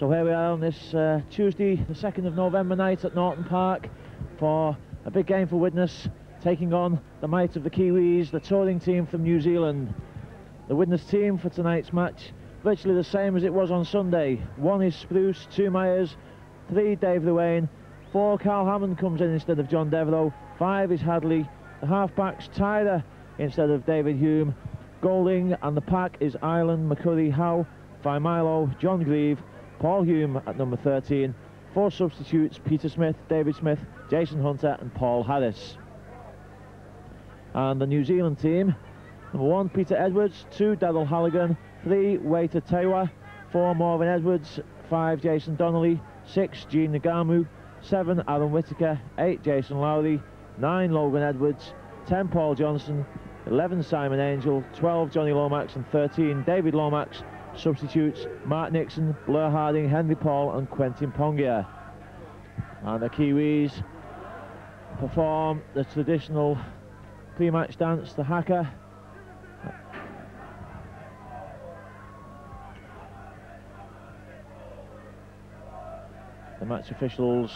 So here we are on this Tuesday, the 2nd of November night at Norton Park for a big game for Widnes, taking on the might of the Kiwis, the touring team from New Zealand. The Widnes team for tonight's match, virtually the same as it was on Sunday. 1 is Spruce, 2 Myers, 3 Dave Llewellyn, 4 Carl Hammond comes in instead of John Devereux, 5 is Hadley, the half-backs Tyler instead of David Hume, Golding, and the pack is Ireland, McCurry, Howe, Milo, John Grieve, Paul Hume at number 13, 4 substitutes, Peter Smith, David Smith, Jason Hunter and Paul Harris. And the New Zealand team, number 1 Peter Edwards, 2 Daryl Halligan, 3 Waiter Tewa, 4 Marvin Edwards, 5 Jason Donnelly, 6 Gene Nagamu, 7 Aaron Whittaker, 8 Jason Lowry, 9 Logan Edwards, 10 Paul Johnson, 11 Simon Angel, 12 Johnny Lomax and 13 David Lomax. Substitutes Mark Nixon, Blair Harding, Henry Paul and Quentin Pongia. And the Kiwis perform the traditional pre-match dance, the haka. The match officials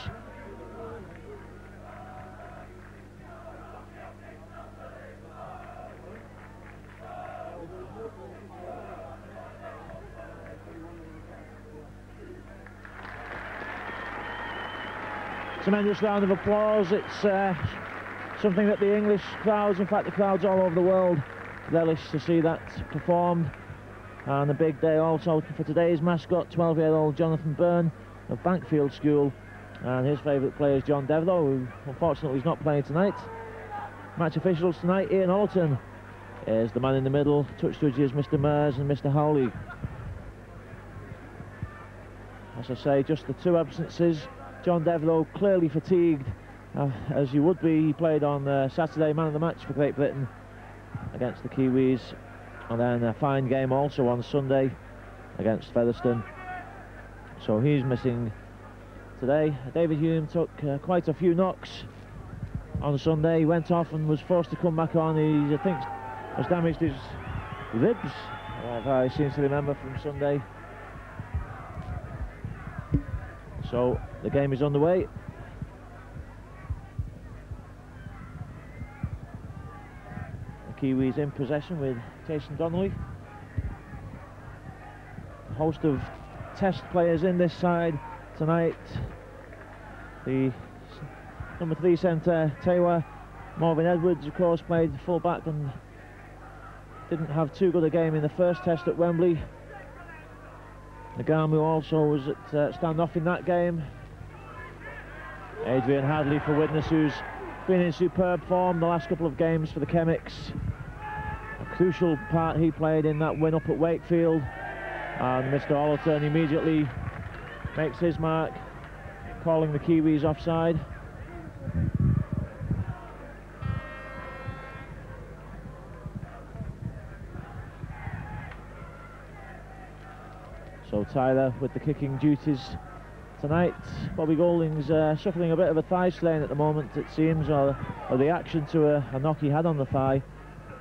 tremendous round of applause. It's something that the English crowds, in fact the crowds all over the world, relish to see that performed. And a big day also for today's mascot, 12-year-old Jonathan Byrne of Bankfield School, and his favourite player is John Devereux, who unfortunately is not playing tonight. Match officials tonight, Ian Ollerton is the man in the middle, touch judges Mr Mears and Mr Howley. As I say, just the 2 absences. John Devereux clearly fatigued, as you would be. He played on Saturday, man of the match for Great Britain against the Kiwis, and then a fine game also on Sunday against Featherstone. So he's missing today. David Hume took quite a few knocks on Sunday. He went off and was forced to come back on. He, I think, has damaged his ribs, if I seem to remember from Sunday. So the game is underway. The Kiwis in possession with Jason Donnelly. A host of test players in this side tonight. The number 3 centre Tewa, Marvin Edwards of course played full back and didn't have too good a game in the first test at Wembley. Nagamu also was at stand-off in that game. Adrian Hadley for Widnes, who's been in superb form the last couple of games for the Chemics. A crucial part he played in that win up at Wakefield. And Mr Ollerton immediately makes his mark, calling the Kiwis offside. So Tyler with the kicking duties tonight. Bobby Golding's suffering a bit of a thigh strain at the moment, it seems, or a reaction to a knock he had on the thigh,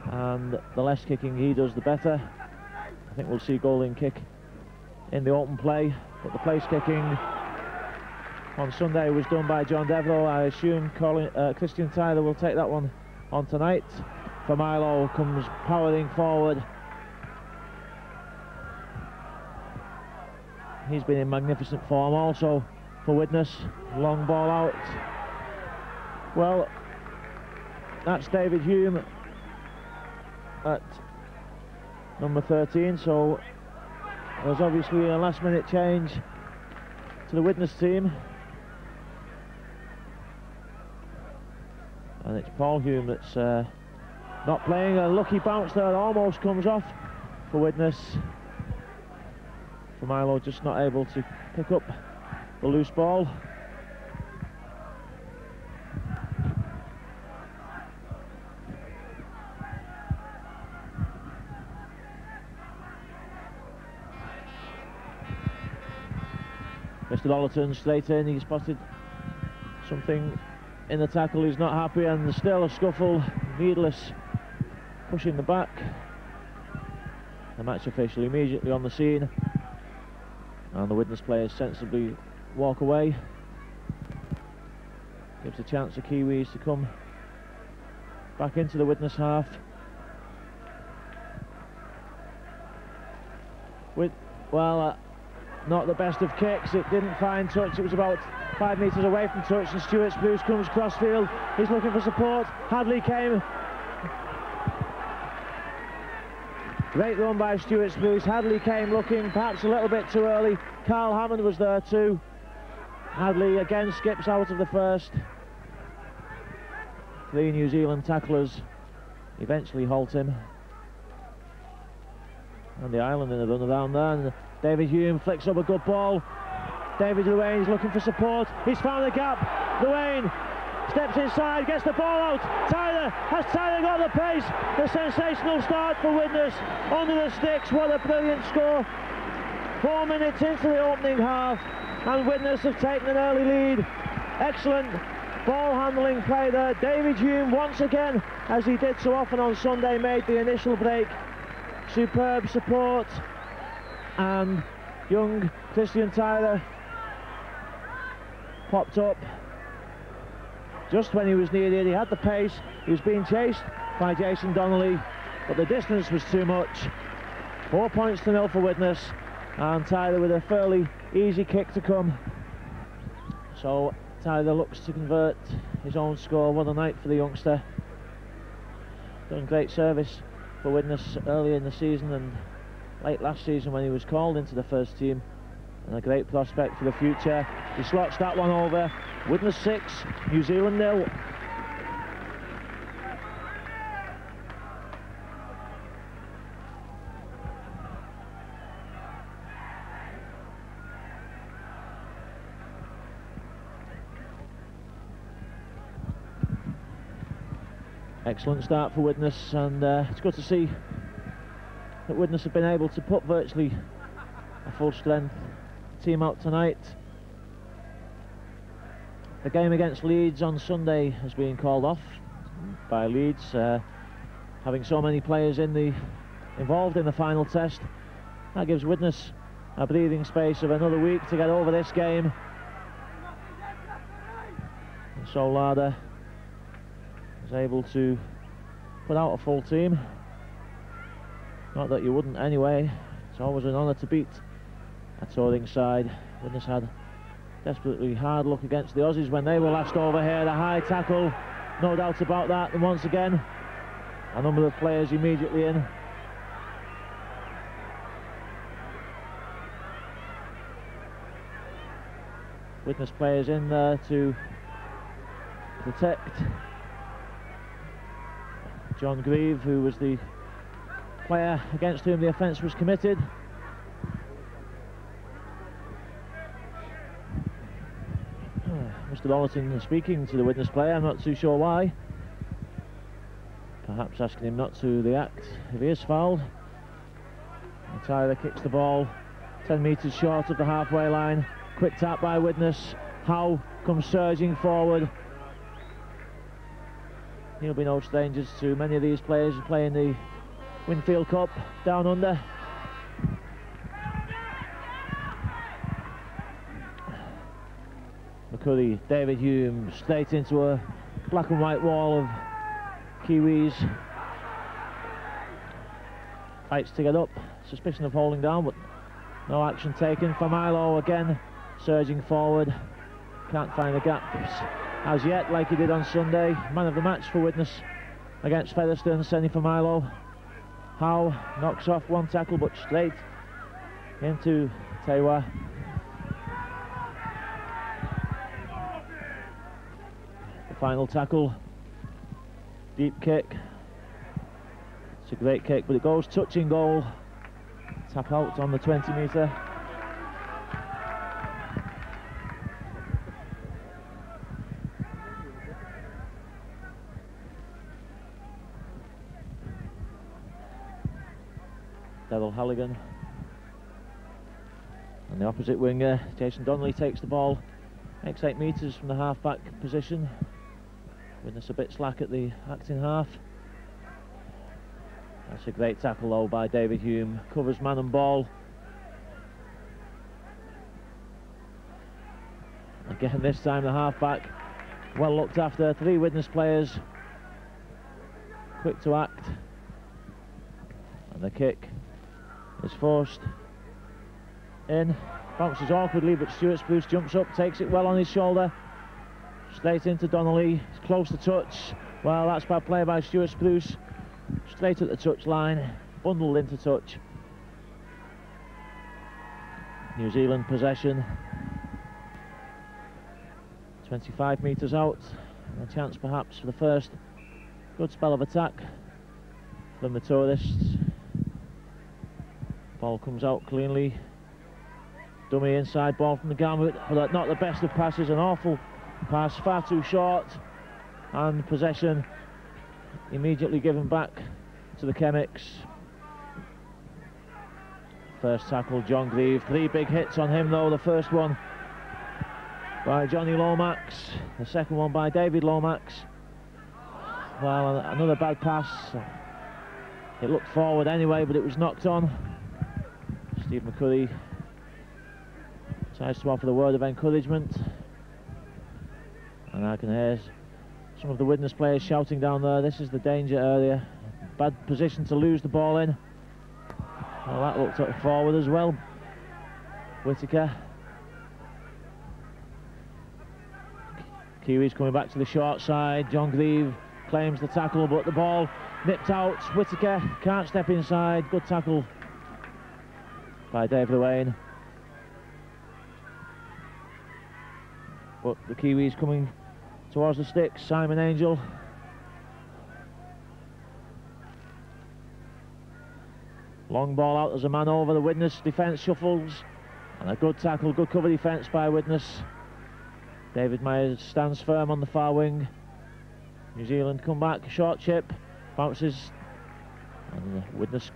and the less kicking he does the better. I think we'll see Golding kick in the open play, but the place kicking on Sunday was done by John Devereux. I assume Christian Tyler will take that one on tonight. Milo comes powering forward. He's been in magnificent form also for Widnes. Long ball out. Well, that's David Hume at number 13, so there's obviously a last-minute change to the Widnes team. And it's Paul Hume that's not playing. A lucky bounce there, almost comes off for Widnes. Milo just not able to pick up the loose ball. Mr Ollerton straight in, he spotted something in the tackle, he's not happy, and still a scuffle, needless pushing the back. The match official immediately on the scene. And the Widnes players sensibly walk away. Gives a chance to Kiwis to come back into the Widnes half. Not the best of kicks. It didn't find touch. It was about 5 metres away from touch, and Stuart Spruce comes crossfield. He's looking for support. Hadley came. Great run by Stuart Spruce. Hadley came looking perhaps a little bit too early. Carl Hammond was there too. Hadley again skips out of the first. 3 New Zealand tacklers eventually halt him. And the Island in a run around there. And David Hume flicks up a good ball. David Llewellyn's looking for support. He's found the gap. Llewellyn steps inside, gets the ball out. Has Tyler got the pace? The sensational start for Widnes under the sticks. What a brilliant score. 4 minutes into the opening half, and Widnes have taken an early lead. Excellent ball handling play there. David Hume once again, as he did so often on Sunday, made the initial break. Superb support, and young Christian Tyler popped up just when he was needed. He had the pace. He was being chased by Jason Donnelly, but the distance was too much. 4 points to 0 for Widnes, and Tyler with a fairly easy kick to come. So Tyler looks to convert his own score. What a night for the youngster. Done great service for Widnes early in the season and late last season when he was called into the first team, and a great prospect for the future. He slots that one over. Widnes 6, New Zealand 0. Excellent start for Widnes, and it's good to see that Widnes have been able to put virtually a full strength team out tonight. The game against Leeds on Sunday has been called off by Leeds, having so many players involved in the final test. That gives Widnes a breathing space of another week to get over this game. And so Larder is able to put out a full team. Not that you wouldn't anyway. It's always an honour to beat a touring side. Widnes had desperately hard luck against the Aussies when they were last over here. The high tackle, no doubt about that. And once again, a number of players immediately in. Widnes players in there to protect John Grieve, who was the player against whom the offence was committed. Mr. Rollerton speaking to the Widnes player, I'm not too sure why. Perhaps asking him not to react if he is fouled. And Tyler kicks the ball 10 metres short of the halfway line. Quick tap by Widnes. Howe comes surging forward. He'll be no strangers to many of these players who play in the Winfield Cup down under. McCurry, David Hume, straight into a black and white wall of Kiwis. Fights to get up, suspicion of holding down, but no action taken. For Milo again, surging forward, can't find the gaps as yet like he did on Sunday. Man of the match for Widnes against Featherstone, Senny for Milo. Howe knocks off one tackle but straight into Tewa. The final tackle, deep kick. It's a great kick, but it goes touching goal. Tap out on the 20 metre. Daryl Halligan. And the opposite winger, Jason Donnelly, takes the ball next 8 metres from the half-back position. Widnes a bit slack at the acting half. That's a great tackle though by David Hume. Covers man and ball. Again, this time the half-back well looked after. 3 Widnes players quick to act, and the kick is forced in, bounces awkwardly, but Stuart Spruce jumps up, takes it well on his shoulder, straight into Donnelly. It's close to touch. Well, that's bad play by Stuart Spruce, straight at the touch line, bundled into touch. New Zealand possession, 25 metres out, and a chance perhaps for the first good spell of attack from the tourists. Ball comes out cleanly, dummy inside ball from the Garment, but not the best of passes. An awful pass, far too short, and possession immediately given back to the Chemics. First tackle, John Grieve. 3 big hits on him though. The first one by Johnny Lomax, the second one by David Lomax. Well, another bad pass. It looked forward anyway, but it was knocked on. Steve McCurry tries to offer the word of encouragement, and I can hear some of the Widnes players shouting down there, this is the danger area. Bad position to lose the ball in. Well, that looked forward as well. Whittaker. Kiwis coming back to the short side. John Grieve claims the tackle, but the ball nipped out. Whittaker can't step inside. Good tackle by Dave Lewayne. But the Kiwis coming towards the sticks. Simon Angel. Long ball out, there's a man over. The Widnes defence shuffles, and a good tackle, good cover defence by Widnes. David Myers stands firm on the far wing. New Zealand come back, short chip, bounces, and the Widnes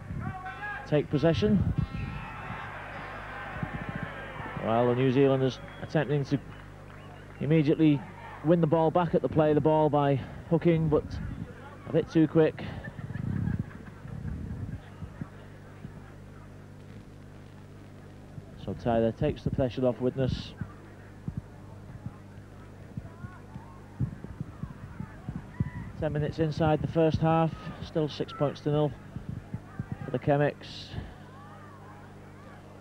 take possession. Well, the New Zealanders attempting to immediately win the ball back at the play, the ball by hooking, but a bit too quick. So Tyler takes the pressure off Widnes. Ten minutes inside the first half, still 6 points to 0 for the Chemics,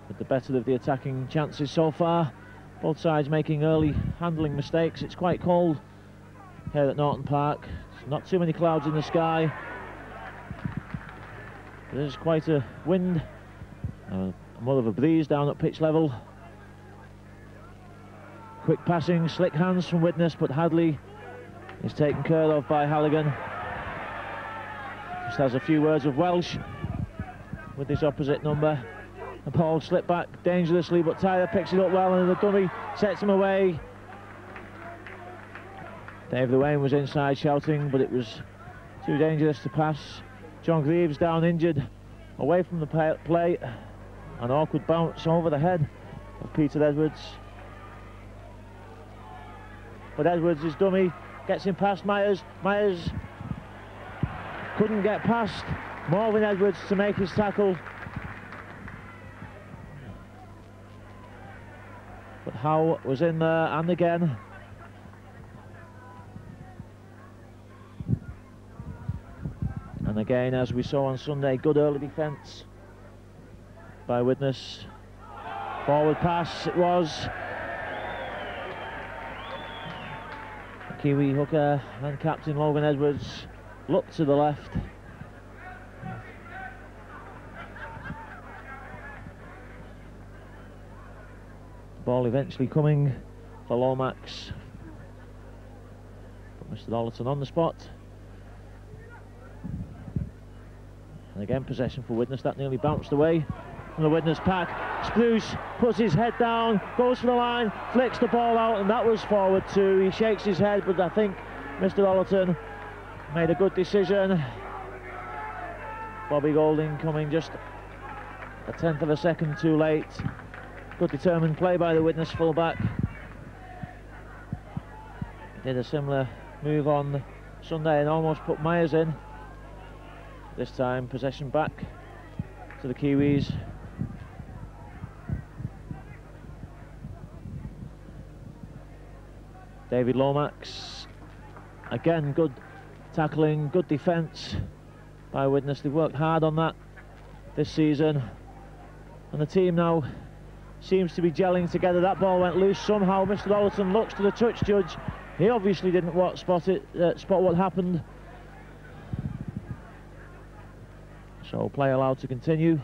with the better of the attacking chances so far. Both sides making early handling mistakes. It's quite cold here at Norton Park. Not too many clouds in the sky. There's quite a wind, more of a breeze down at pitch level. Quick passing, slick hands from Widnes, but Hadley is taken care of by Halligan. Just has a few words of Welsh with this opposite number. And Paul slipped back dangerously, but Tyler picks it up well, and the dummy sets him away. Dave Lewayne was inside shouting, but it was too dangerous to pass. John Greaves down injured, away from the play. An awkward bounce over the head of Peter Edwards. But Edwards, his dummy, gets him past Myers. Myers couldn't get past Marvin Edwards to make his tackle. But Howe was in there, and again. And again, as we saw on Sunday, good early defence by Widnes. Forward pass it was. Kiwi hooker and captain Logan Edwards look to the left. Ball eventually coming for Lomax. Put Mr. Dollerton on the spot. And again possession for Widnes. That nearly bounced away from the Widnes pack. Spruce puts his head down, goes for the line, flicks the ball out, and that was forward too. He shakes his head, but I think Mr. Dollerton made a good decision. Bobby Golding coming just a tenth of a second too late. Good determined play by the Widnes fullback. Did a similar move on Sunday and almost put Myers in. This time possession back to the Kiwis. David Lomax. Again, good tackling, good defence by Widnes. They've worked hard on that this season, and the team now seems to be gelling together. That ball went loose somehow. Mr. Ollerton looks to the touch judge. He obviously didn't spot what happened. So play allowed to continue.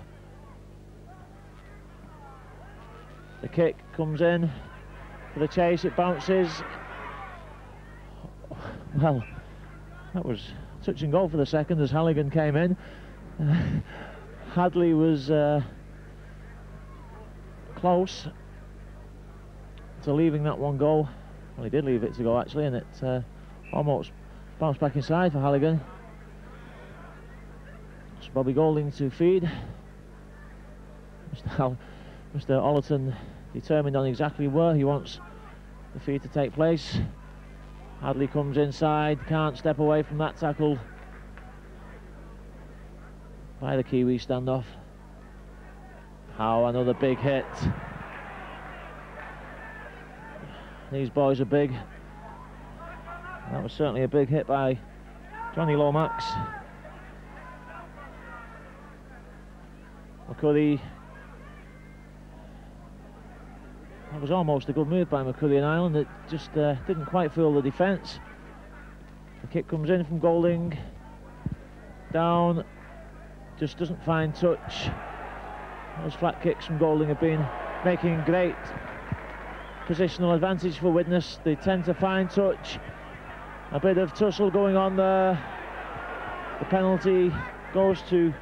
The kick comes in for the chase. It bounces. Well, that was touch and go for the second as Halligan came in. Hadley was close to leaving that one go. Well, he did leave it to go actually, and it almost bounced back inside for Halligan. It's Bobby Golding to feed. Mr. Ollerton determined on exactly where he wants the feed to take place. Hadley comes inside, can't step away from that tackle by the Kiwi standoff. Howe, another big hit. These boys are big. That was certainly a big hit by Johnny Lomax. McCurry. That was almost a good move by McCurry and Ireland. It just didn't quite feel the defence. The kick comes in from Golding. Down. Just doesn't find touch. Those flat kicks from Golding have been making great positional advantage for Widnes. They tend to find touch. A bit of tussle going on there. The penalty goes to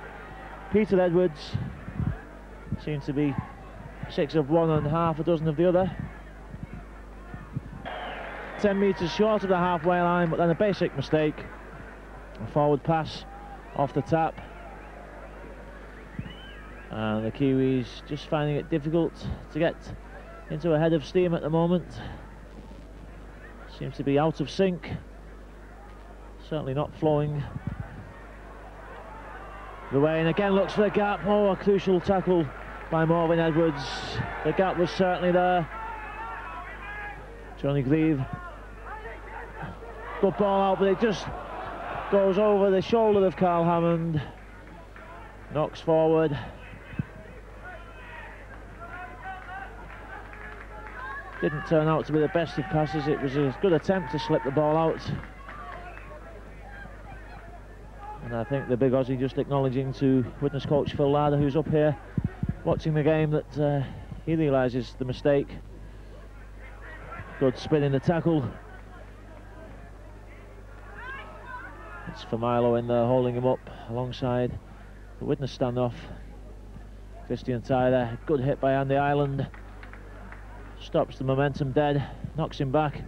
Peter Edwards. Seems to be 6 of one and half a dozen of the other. 10 metres short of the halfway line, but then a basic mistake. A forward pass off the tap. And the Kiwis just finding it difficult to get into a head of steam at the moment. Seems to be out of sync. Certainly not flowing the way, and again looks for the gap. Oh, a crucial tackle by Morven Edwards. The gap was certainly there. Johnny Grieve. Good ball out, but it just goes over the shoulder of Carl Hammond. Knocks forward. Didn't turn out to be the best of passes. It was a good attempt to slip the ball out. And I think the big Aussie just acknowledging to Widnes coach Phil Larder, who's up here watching the game, that he realises the mistake. Good spin in the tackle. It's for Milo in there holding him up alongside the Widnes standoff. Christian Tyler, good hit by Andy Ireland. Stops the momentum dead, knocks him back.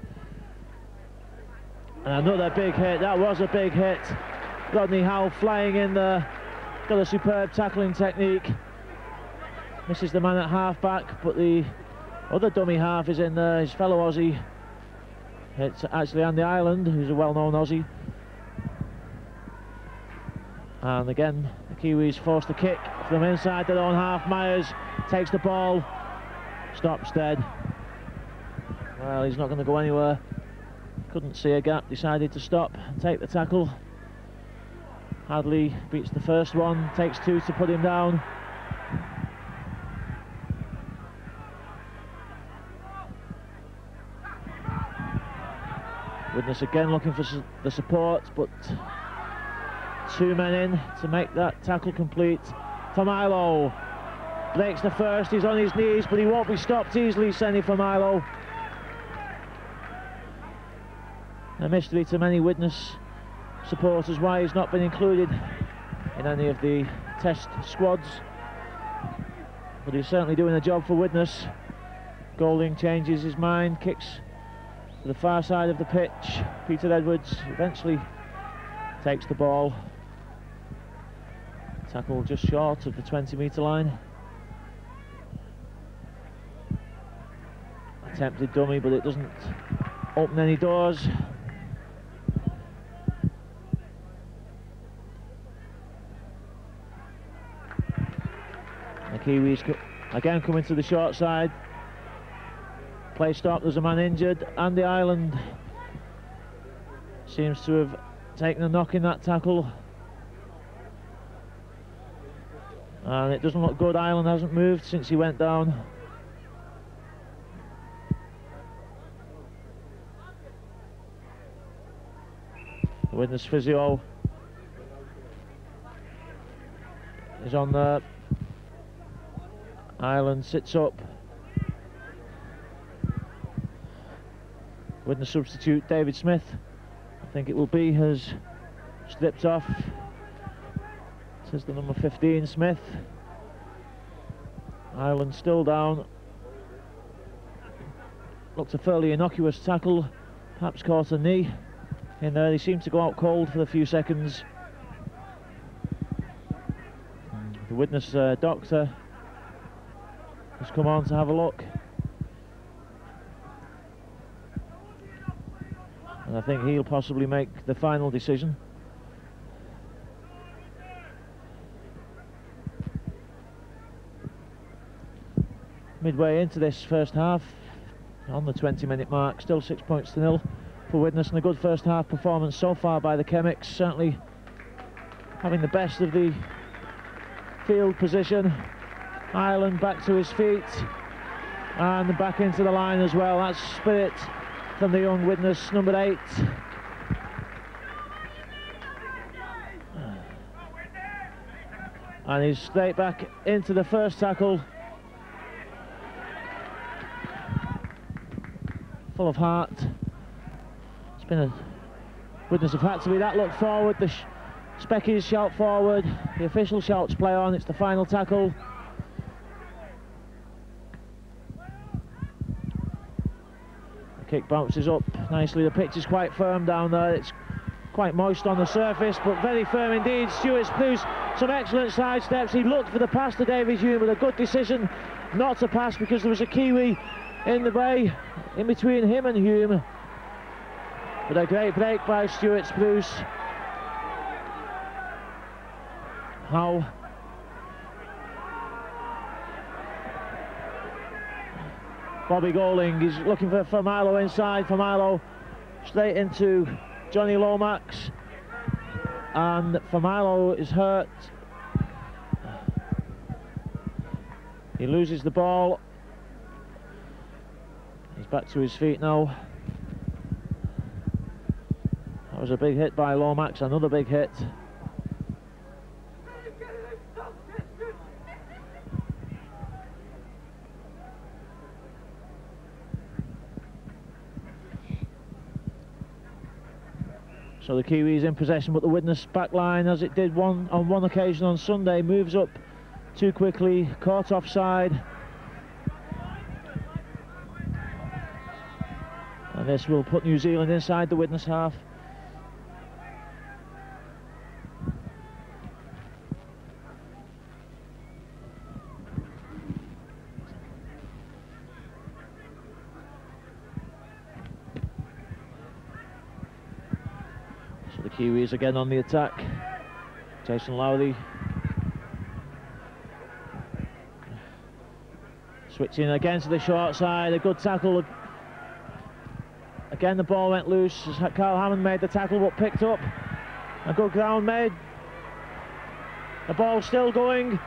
And another big hit. That was a big hit. Rodney Howe flying in there. Got a superb tackling technique. Misses the man at half back, but the other dummy half is in there, his fellow Aussie. It's actually Andy Ireland, who's a well-known Aussie. And again, the Kiwis force the kick from inside their own half. Myers takes the ball, stops dead. Well, he's not going to go anywhere. Couldn't see a gap, decided to stop and take the tackle. Hadley beats the first one, takes 2 to put him down. Widnes again looking for the support, but 2 men in to make that tackle complete. Familo breaks the first, he's on his knees, but he won't be stopped easily, Senny Familo. A mystery to many Widnes supporters why he's not been included in any of the test squads, but he's certainly doing a job for Widnes. Golding changes his mind, kicks to the far side of the pitch. Peter Edwards eventually takes the ball. Tackle just short of the 20-metre line. Attempted dummy, but it doesn't open any doors. The Kiwis again coming to the short side. Play stop, there's a man injured. Andy Ireland seems to have taken a knock in that tackle. And it doesn't look good. Ireland hasn't moved since he went down. The Widnes physio is on there. Ireland sits up. Widnes substitute David Smith, I think it will be, has slipped off. Says the number 15 Smith. Ireland still down. Looked a fairly innocuous tackle, perhaps caught a knee in there. He seemed to go out cold for a few seconds. The Widnes doctor has come on to have a look, and I think he'll possibly make the final decision. Midway into this first half, on the 20-minute mark, still 6 points to nil for Widnes, and a good first half performance so far by the Chemics, certainly having the best of the field position. Ireland back to his feet and back into the line as well. That's spirit from the young Widnes number 8. And he's straight back into the first tackle. Full of heart. It's been a Widnes have had to be that look forward. The Speckies shout forward. The official shouts play on. It's the final tackle. The kick bounces up nicely. The pitch is quite firm down there. It's quite moist on the surface, but very firm indeed. Stuart Spruce, some excellent side steps. He looked for the pass to David Hume, with a good decision not to pass because there was a Kiwi in the way in between him and Hume. But a great break by Stuart Spruce. How Bobby Golding is looking for Milo inside. For Milo straight into Johnny Lomax, and Milo is hurt. He loses the ball. He's back to his feet now. That was a big hit by Lomax, another big hit. So the Kiwis in possession, but the Widnes back line, as it did on one occasion on Sunday, moves up too quickly, caught offside. And this will put New Zealand inside the Widnes half. So the Kiwis again on the attack. Jason Lowry switching again to the short side. A good tackle. Again the ball went loose as Carl Hammond made the tackle, but picked up. A good ground made. The ball still going.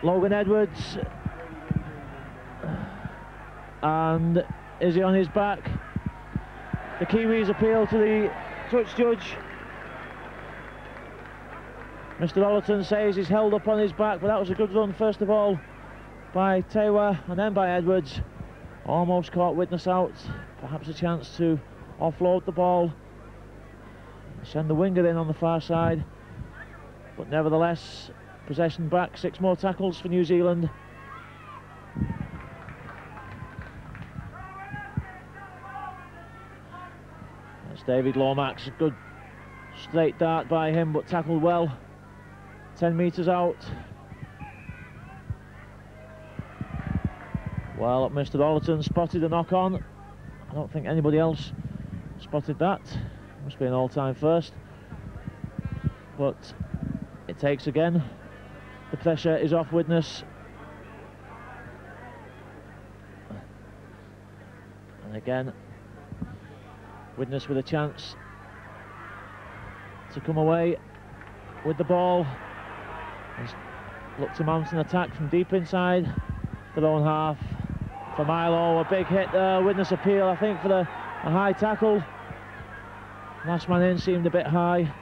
Logan Edwards. And is he on his back? The Kiwis appeal to the touch judge. Mr. Ollerton says he's held up on his back, but that was a good run first of all by Tewa and then by Edwards. Almost caught Widnes out. Perhaps a chance to offload the ball, send the winger in on the far side, but nevertheless possession back. 6 more tackles for New Zealand. That's David Lomax. A good straight dart by him, but tackled well. 10 metres out. Well, Mr. Ollerton spotted a knock on. I don't think anybody else spotted that. Must be an all-time first. But it takes again. The pressure is off Widnes. Again, Widnes with a chance to come away with the ball. Look to mount an attack from deep inside their own half. For Milo, a big hit there. Widnes appeal, I think, for a high tackle. Last man in seemed a bit high.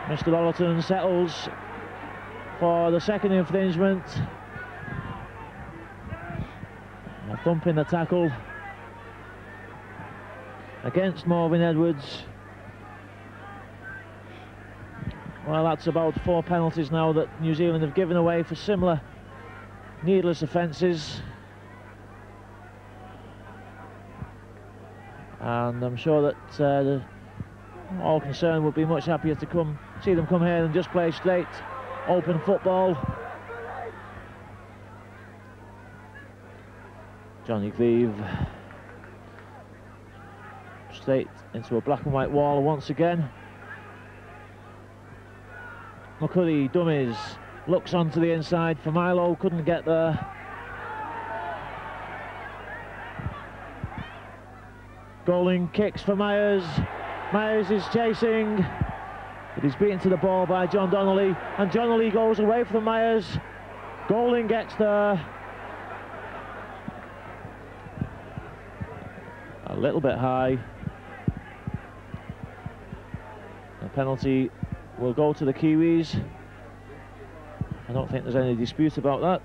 Mr. Ollerton settles for the second infringement. A thump in the tackle against Morven Edwards. Well, that's about 4 penalties now that New Zealand have given away for similar needless offences. And I'm sure that all concerned would be much happier to see them come here and just play straight, open football. Johnny Grieve straight into a black and white wall once again. McCurry dummies, looks onto the inside for Milo, couldn't get there. Goling kicks for Myers. Myers is chasing, but he's beaten to the ball by John Donnelly, and Donnelly goes away from Myers. Goling gets there. A little bit high. The penalty will go to the Kiwis. I don't think there's any dispute about that.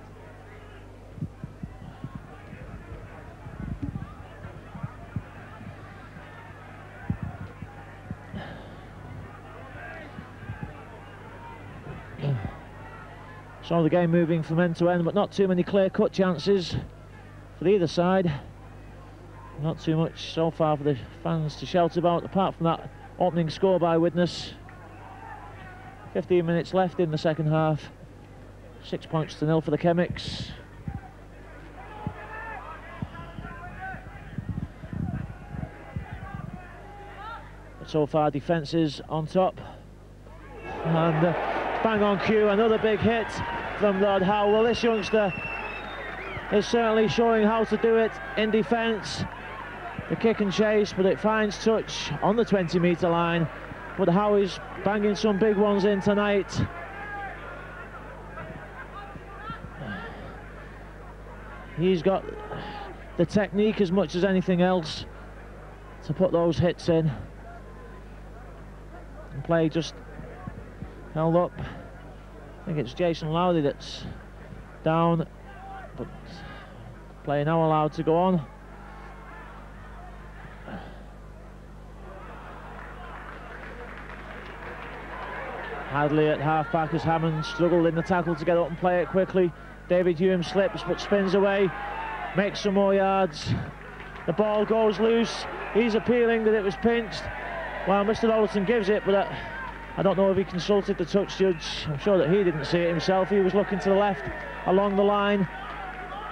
Saw the game moving from end to end, but not too many clear-cut chances for either side. Not too much so far for the fans to shout about, apart from that opening score by Widnes. 15 minutes left in the second half. 6 points to 0 for the Chemics. But so far, defences on top. And bang on cue, another big hit from Lord Howe. Well, this youngster is certainly showing how to do it in defence. The kick and chase, but it finds touch on the 20-metre line. But Howe is banging some big ones in tonight. He's got the technique as much as anything else to put those hits in. And play just held up. I think it's Jason Lowry that's down, but play now allowed to go on. Hadley at half-back as Hammond struggled in the tackle to get up and play it quickly. David Hume slips but spins away, makes some more yards. The ball goes loose. He's appealing that it was pinched. Well, Mr. Ollerton gives it, but I don't know if he consulted the touch judge. I'm sure that he didn't see it himself. He was looking to the left along the line.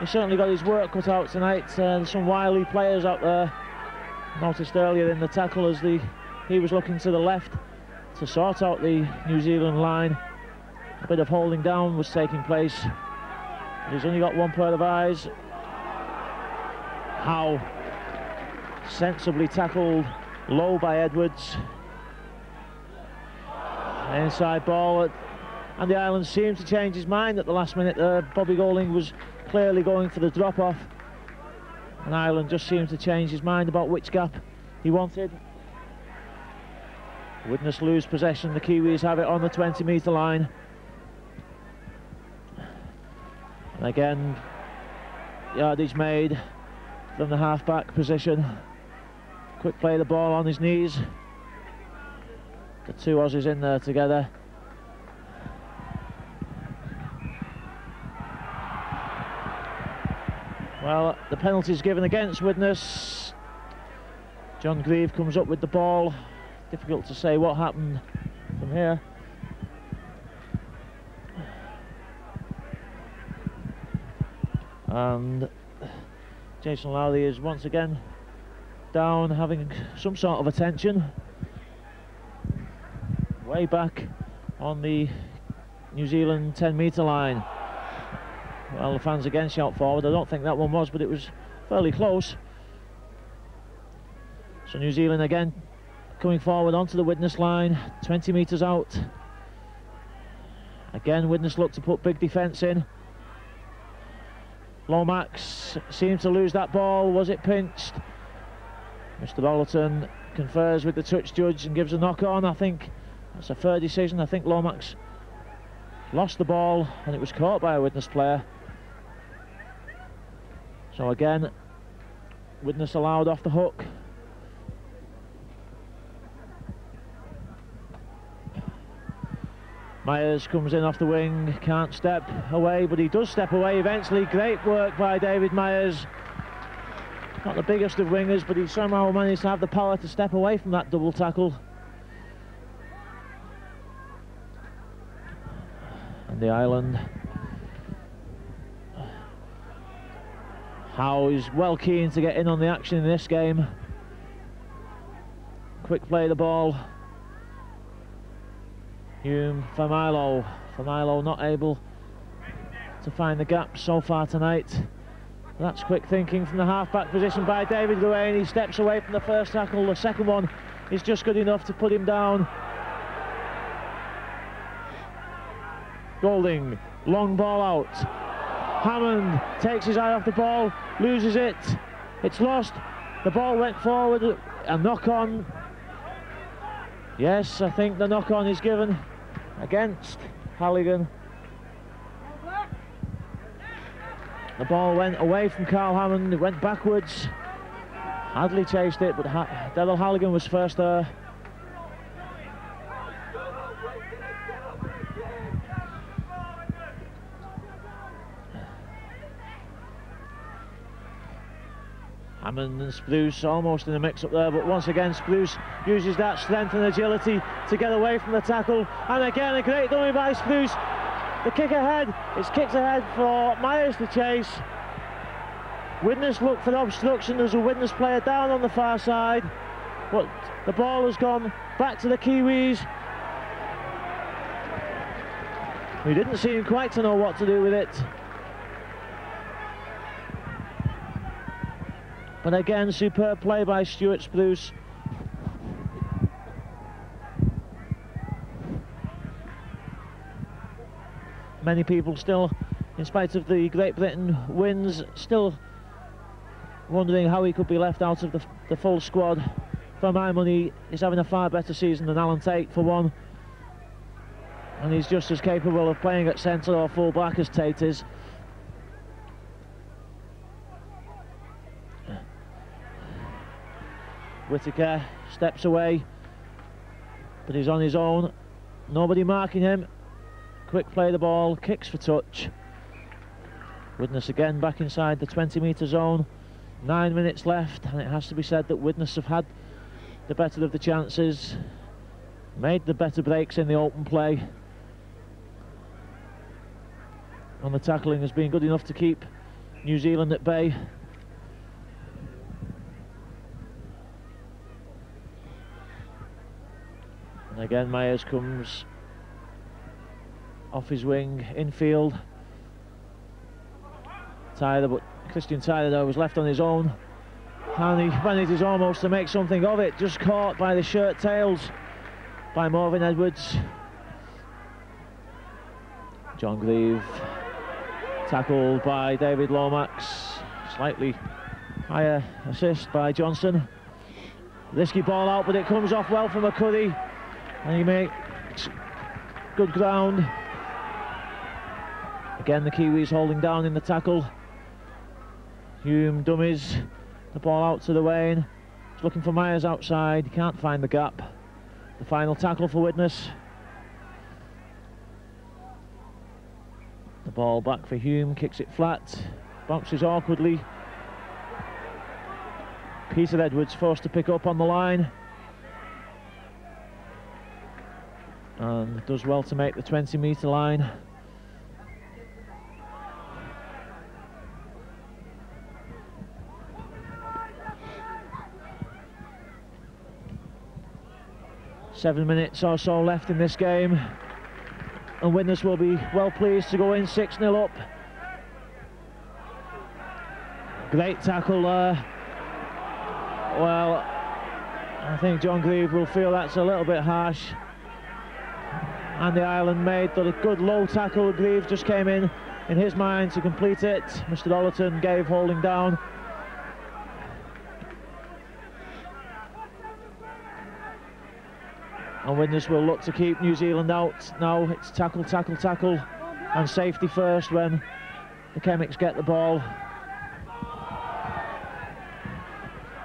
He certainly got his work cut out tonight. There's some wily players out there. Noticed earlier in the tackle as he was looking to the left to sort out the New Zealand line. A bit of holding down was taking place. He's only got one pair of eyes. Howe sensibly tackled low by Edwards. Inside ball, and the Island seemed to change his mind at the last minute. Bobby Goling was clearly going for the drop-off, and Ireland just seemed to change his mind about which gap he wanted. Widnes lose possession. The Kiwis have it on the 20-metre line. And again, yardage made from the half-back position. Quick play the ball on his knees. The two Aussies in there together. Well, the penalty's given against Widnes. John Grieve comes up with the ball. Difficult to say what happened from here. And Jason Lowry is once again down, having some sort of attention. Way back on the New Zealand 10-metre line. Well, the fans again shout forward. I don't think that one was, but it was fairly close. So New Zealand again coming forward onto the Widnes line, 20 metres out. Again, Widnes look to put big defence in. Lomax seems to lose that ball. Was it pinched? Mr. Bollerton confers with the touch judge and gives a knock on. I think that's a fair decision. I think Lomax lost the ball and it was caught by a Widnes player. So again, Widnes allowed off the hook. Myers comes in off the wing, can't step away, but he does step away eventually. Great work by David Myers. Not the biggest of wingers, but he somehow managed to have the power to step away from that double tackle. And the island. Howe is well keen to get in on the action in this game. Quick play the ball. Hume for Milo. For Milo not able to find the gap so far tonight. That's quick thinking from the half-back position by David Luane. He steps away from the first tackle. The second one is just good enough to put him down. Golding, long ball out. Hammond takes his eye off the ball, loses it. It's lost. The ball went forward. A knock-on. Yes, I think the knock-on is given against Halligan. The ball went away from Carl Hammond, it went backwards. Hadley chased it, but Daryl Halligan was first there. Hammond and Spruce almost in the mix up there, but once again Spruce uses that strength and agility to get away from the tackle. And again a great dummy by Spruce. The kick ahead, it's kicked ahead for Myers to chase. Widnes look for obstruction. There's a Widnes player down on the far side, but the ball has gone back to the Kiwis. We didn't seem quite to know what to do with it. But again, superb play by Stuart Spruce. Many people still, in spite of the Great Britain wins, still wondering how he could be left out of the full squad. For my money, he's having a far better season than Alan Tate for one. And he's just as capable of playing at centre or full back as Tate is. Whittaker steps away, but he's on his own. Nobody marking him. Quick play the ball, kicks for touch. Widnes again back inside the 20-metre zone. 9 minutes left, and it has to be said that Widnes have had the better of the chances, made the better breaks in the open play, and the tackling has been good enough to keep New Zealand at bay. And again Myers comes off his wing, infield. Tyler, but Christian Tyler though was left on his own, and he manages almost to make something of it, just caught by the shirt tails by Morvin Edwards. John Grieve tackled by David Lomax, slightly higher assist by Johnson. Risky ball out, but it comes off well from McCurry, and he makes good ground. Again the Kiwis holding down in the tackle. Hume dummies the ball out to the Wayne. He's looking for Myers outside, he can't find the gap. The final tackle for Widnes. The ball back for Hume, kicks it flat, bounces awkwardly. Peter Edwards forced to pick up on the line, and does well to make the 20-metre line. Seven minutes or so left in this game, and Widnes will be well pleased to go in 6-0 up. Great tackle there. Well, I think John Grieve will feel that's a little bit harsh. And the Ireland made a good low tackle. Grieve just came in his mind to complete it. Mr. Dollerton gave holding down. And Widnes will look to keep New Zealand out. Now it's tackle, tackle, tackle, and safety first when the Chemics get the ball.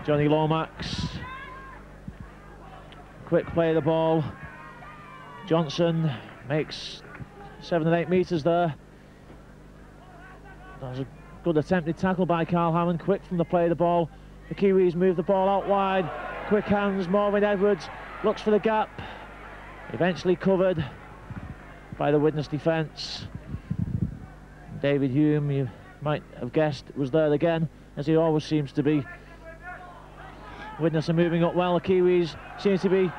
Johnny Lomax, quick play of the ball. Johnson makes 7 or 8 metres there. That was a good attempted tackle by Carl Hammond. Quick from the play of the ball. The Kiwis move the ball out wide. Quick hands. Morven Edwards looks for the gap. Eventually covered by the Widnes defence. David Hume, you might have guessed, was there again, as he always seems to be. Widnes are moving up well. The Kiwis seem to be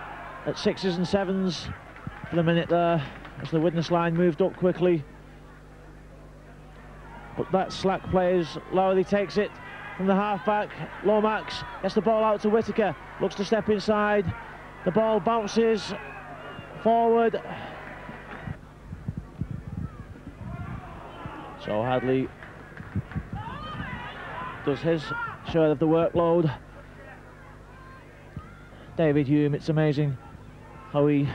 at 6s and 7s for the minute there, as the Widnes line moved up quickly. But that slack plays. Lowry takes it from the half-back. Lomax gets the ball out to Whittaker. Looks to step inside. The ball bounces forward. So Hadley does his share of the workload. David Hume, it's amazing how he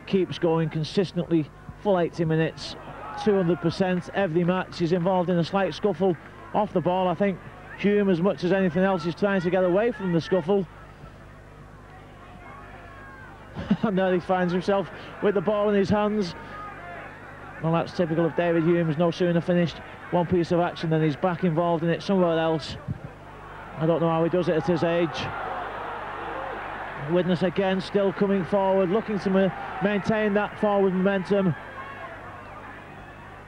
keeps going consistently. Full 80 minutes, 200% every match. He's involved in a slight scuffle off the ball. I think Hume, as much as anything else, is trying to get away from the scuffle. And there he finds himself with the ball in his hands. Well, that's typical of David Hume. He's no sooner finished one piece of action than he's back involved in it somewhere else. I don't know how he does it at his age. Widnes again still coming forward, looking to maintain that forward momentum.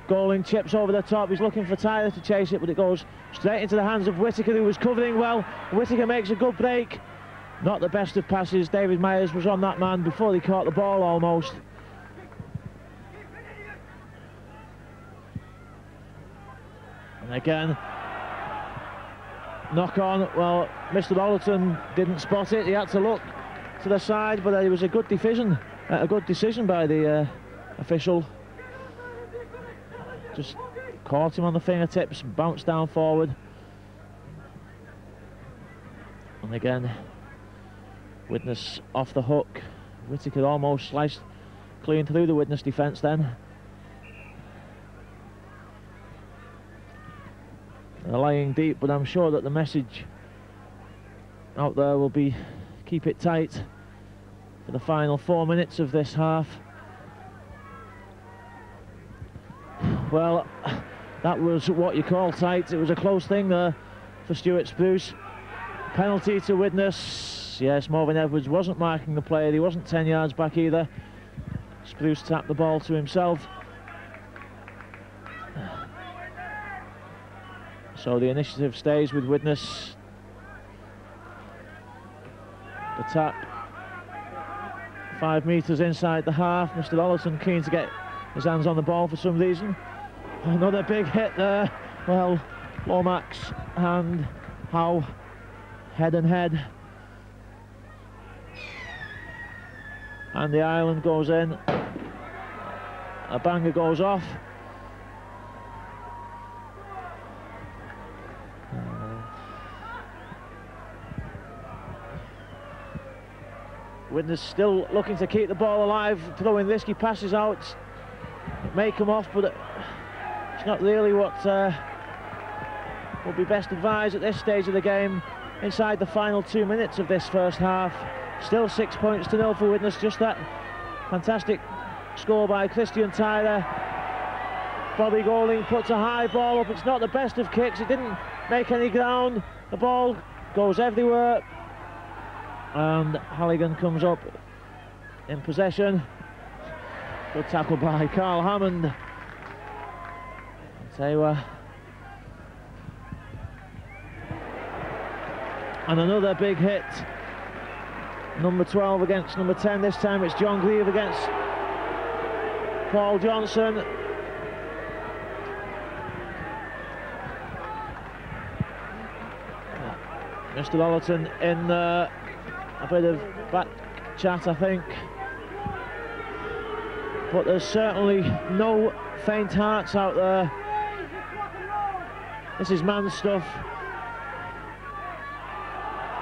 Goling chips over the top. He's looking for Tyler to chase it, but it goes straight into the hands of Whittaker, who was covering well. Whittaker makes a good break. Not the best of passes. David Myers was on that man before he caught the ball almost. And again, knock on. Well, Mr. Dollerton didn't spot it. He had to look to the side, but it was a good decision by the official. Just caught him on the fingertips, bounced down forward. And again, Widnes off the hook. Whittaker almost sliced clean through the Widnes defence then. They're lying deep, but I'm sure that the message out there will be keep it tight for the final 4 minutes of this half. Well, that was what you call tight. It was a close thing there for Stuart Spruce. Penalty to Widnes. Yes, Morven Edwards wasn't marking the player. He wasn't 10 yards back either. Spruce tapped the ball to himself. So the initiative stays with Widnes. The tap 5 metres inside the half. Mr. Dollerton keen to get his hands on the ball for some reason. Another big hit there. Well, Lomax and Howe head and head. And the Ireland goes in. A banger goes off. Widnes still looking to keep the ball alive, throwing risky passes out. It may come off, but it's not really what would be best advised at this stage of the game. Inside the final 2 minutes of this first half, still 6 points to 0 for Widnes. Just that fantastic score by Christian Tyler. Bobby Goling puts a high ball up. It's not the best of kicks. It didn't make any ground. The ball goes everywhere. And Halligan comes up in possession. Good tackle by Carl Hammond. I'll tell you what. And another big hit. Number 12 against number 10. This time it's John Grieve against Paul Johnson. Mr. Ollerton in a bit of back chat, I think. But there's certainly no faint hearts out there. This is man stuff.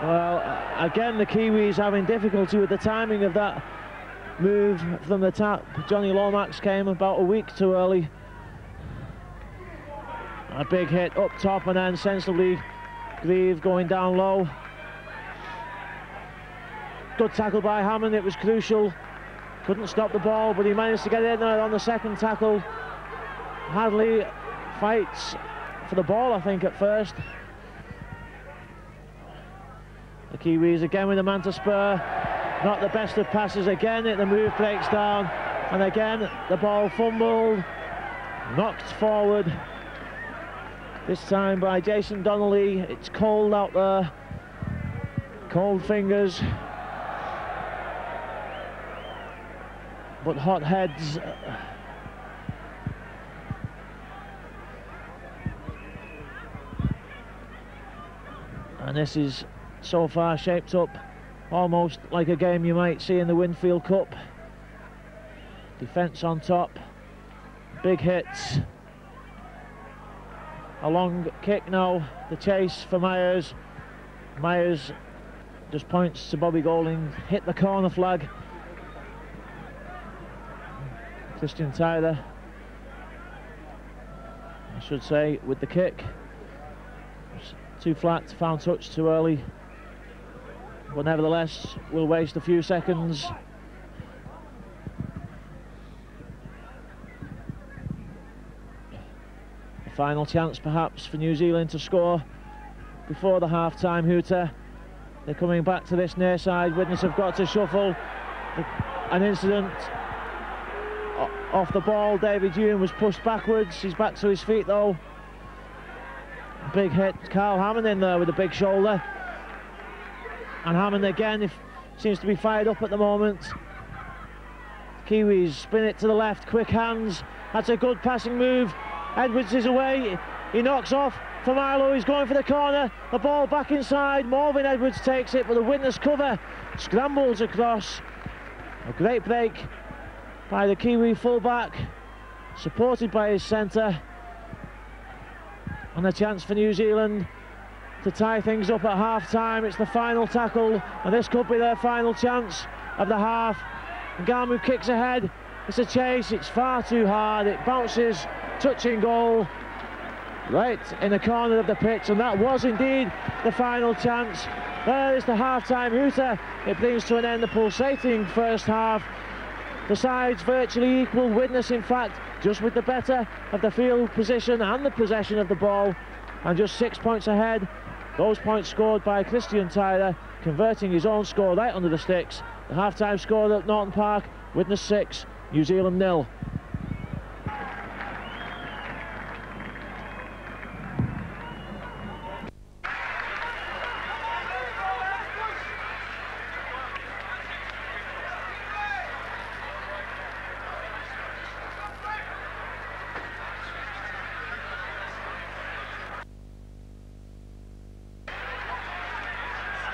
Well, again, the Kiwis having difficulty with the timing of that move from the tap. Johnny Lomax came about a week too early. A big hit up top, and then sensibly Grieve going down low. Good tackle by Hammond, it was crucial. Couldn't stop the ball, but he managed to get in there on the second tackle. Hadley fights for the ball, I think, at first. The Kiwis again with a man to spur. Not the best of passes again. The move breaks down, and again the ball fumbled, knocked forward. This time by Jason Donnelly. It's cold out there, cold fingers, but hot heads. And this is so far shaped up almost like a game you might see in the Winfield Cup. Defence on top, big hits. A long kick now, the chase for Myers. Myers just points to Bobby Golding, hit the corner flag. Christian Tyler, I should say, with the kick. Too flat, found touch too early. But nevertheless, we'll waste a few seconds. Final chance perhaps for New Zealand to score before the half-time hooter. They're coming back to this near side. Widnes have got to shuffle. An incident off the ball. David Hume was pushed backwards. He's back to his feet though. Big hit. Carl Hammond in there with a big shoulder. And Hammond again seems to be fired up at the moment. Kiwis spin it to the left. Quick hands. That's a good passing move. Edwards is away, he knocks off for Milo, he's going for the corner, the ball back inside, Morvin Edwards takes it, but the Widnes cover scrambles across. A great break by the Kiwi fullback, supported by his centre, and a chance for New Zealand to tie things up at half-time. It's the final tackle, and this could be their final chance of the half. Ngamu kicks ahead, it's a chase, it's far too hard, it bounces, touching goal right in the corner of the pitch, and that was indeed the final chance. There is the half-time hooter. It brings to an end the pulsating first half. The sides virtually equal. Widnes, in fact, just with the better of the field position and the possession of the ball, and just 6 points ahead. Those points scored by Christian Tyler, converting his own score right under the sticks. The half-time score at Norton Park: Widnes 6, New Zealand 0.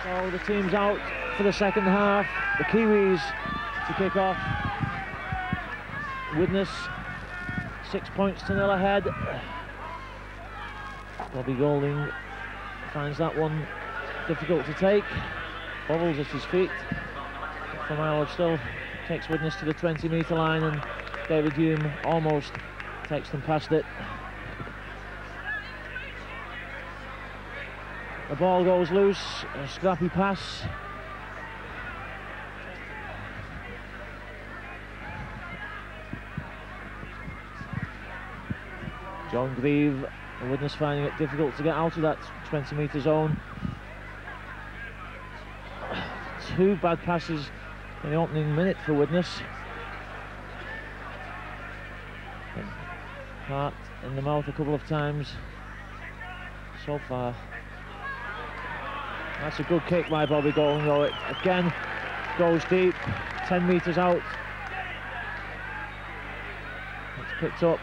So the team's out for the second half. The Kiwis to kick off. Widnes 6 points to 0 ahead. Bobby Golding finds that one difficult to take. Bobbles at his feet. From still takes Widnes to the 20-metre line, and David Hume almost takes them past it. The ball goes loose, a scrappy pass. John Grieve, and Widnes finding it difficult to get out of that 20-metre zone. Two bad passes in the opening minute for Widnes. Hart in the mouth a couple of times so far. That's a good kick by Bobby Golding, though. It again goes deep, 10 metres out. It's picked up.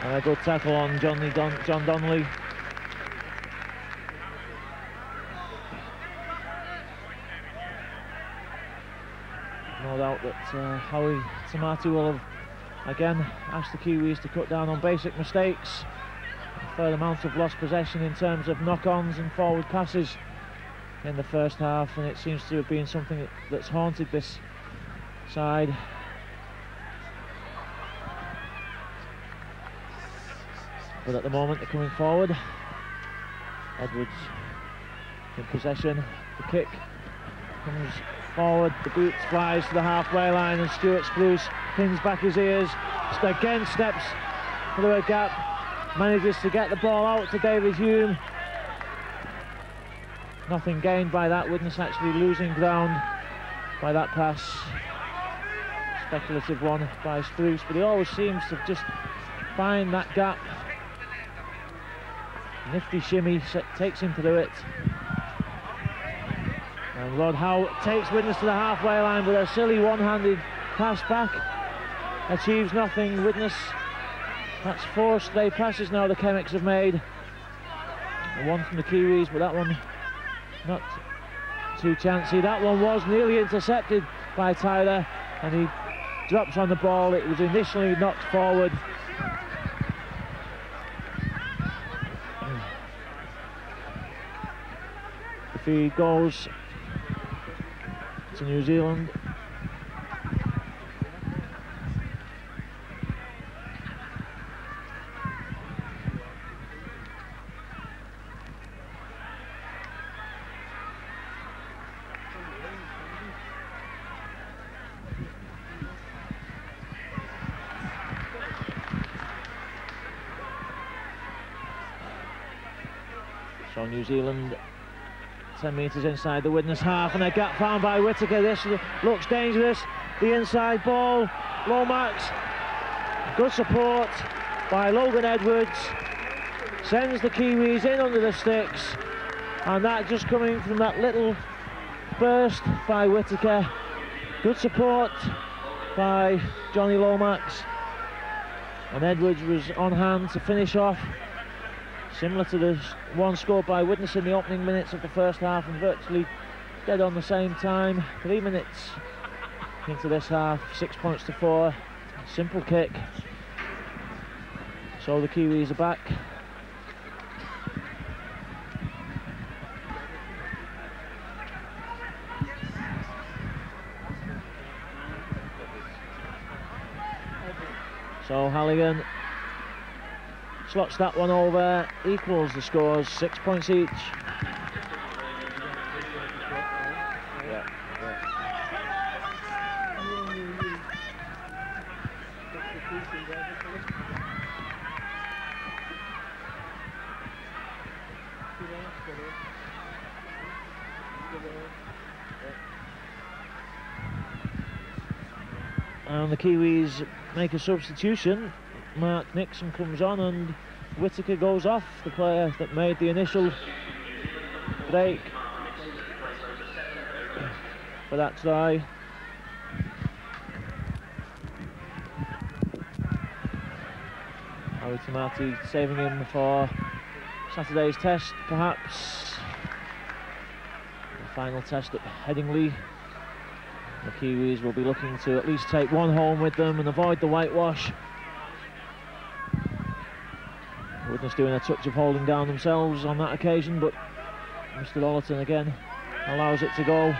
And a good tackle on John Donnelly. No doubt that Howie Tamati will have again asked the Kiwis to cut down on basic mistakes. A fair amount of lost possession in terms of knock-ons and forward passes in the first half, and it seems to have been something that's haunted this side. But at the moment they're coming forward. Edwards in possession. The kick comes forward, the boot flies to the halfway line, and Stuart Spruce pins back his ears, again steps through a gap, manages to get the ball out to David Hume. Nothing gained by that. Widnes actually losing ground by that pass. Speculative one by Spruce, but he always seems to just find that gap. Nifty shimmy takes him through it. And Rod Howe takes Widnes to the halfway line with a silly one-handed pass back. Achieves nothing. Widnes, that's 4 stray passes now the Chemics have made. The one from the Kiwis, but that one not too chancy. That one was nearly intercepted by Tyler, and he drops on the ball. It was initially knocked forward. The feed goes to New Zealand. So New Zealand 10 metres inside the Widnes half, and a gap found by Whittaker. This looks dangerous. The inside ball, Lomax. Good support by Logan Edwards. Sends the Kiwis in under the sticks, and that just coming from that little burst by Whittaker. Good support by Johnny Lomax, and Edwards was on hand to finish off. Similar to the one scored by Widnes in the opening minutes of the first half, and virtually dead on the same time. 3 minutes into this half, 6 points to 4. Simple kick. So the Kiwis are back. So Halligan slots that one over, equals the scores, 6 points each. And the Kiwis make a substitution. Mark Nixon comes on and Whittaker goes off, the player that made the initial break for that try. Howie Tamati saving him for Saturday's test, perhaps the final test at Headingley. The Kiwis will be looking to at least take one home with them and avoid the whitewash. Widnes doing a touch of holding down themselves on that occasion, but Mr. Ollerton again allows it to go.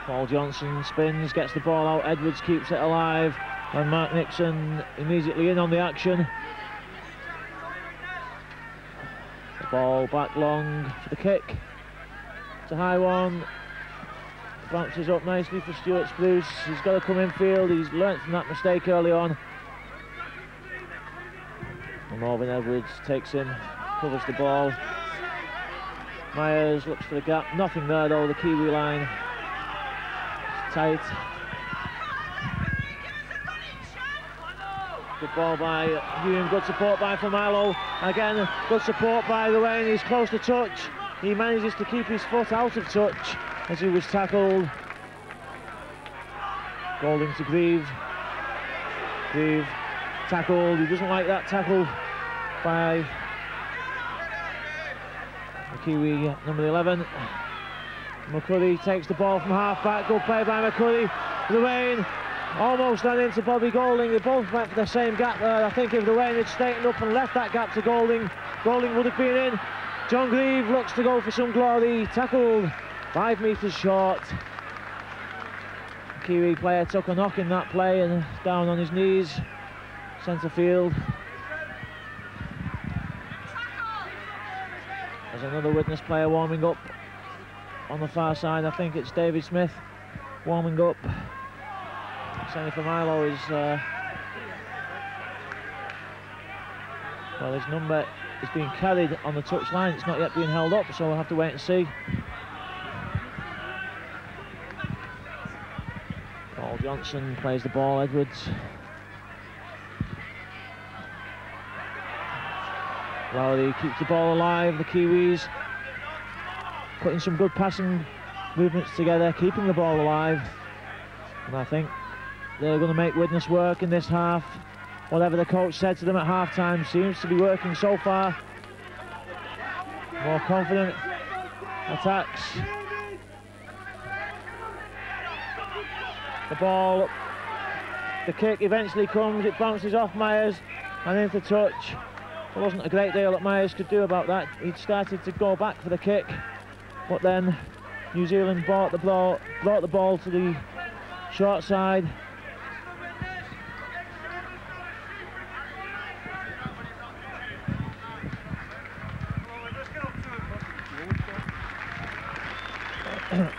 Paul Johnson spins, gets the ball out, Edwards keeps it alive, and Mark Nixon immediately in on the action. The ball back long for the kick. It's a high one. Bounces up nicely for Stuart Spruce. He's got to come in field. He's learnt from that mistake early on. And Marvin Edwards takes him, covers the ball. Myers looks for the gap. Nothing there though. The Kiwi line is tight. Good ball by Hume. Good support by Familo. Again, good support by the Wayne. He's close to touch. He manages to keep his foot out of touch as he was tackled. Golding to Grieve. Grieve tackled. He doesn't like that tackle by the Kiwi number 11. McCurry takes the ball from half-back, good play by McCurry. Ruane almost ran into Bobby Golding. They both went for the same gap there. I think if Ruane had straightened up and left that gap to Golding, Golding would have been in. John Grieve looks to go for some glory, tackled 5 metres short. The Kiwi player took a knock in that play and down on his knees, centre field. There's another Widnes player warming up on the far side. I think it's David Smith warming up. Semi for Milo is well, his number is being carried on the touch line. It's not yet being held up, so we'll have to wait and see. Paul Johnson plays the ball. Edwards. Lowry keeps the ball alive. The Kiwis putting some good passing movements together, keeping the ball alive, and I think they're going to make Widnes work in this half. Whatever the coach said to them at half-time seems to be working so far. More confident attacks. The ball, the kick eventually comes, it bounces off Myers and into touch. There wasn't a great deal that Myers could do about that. He'd started to go back for the kick, but then New Zealand brought the ball to the short side.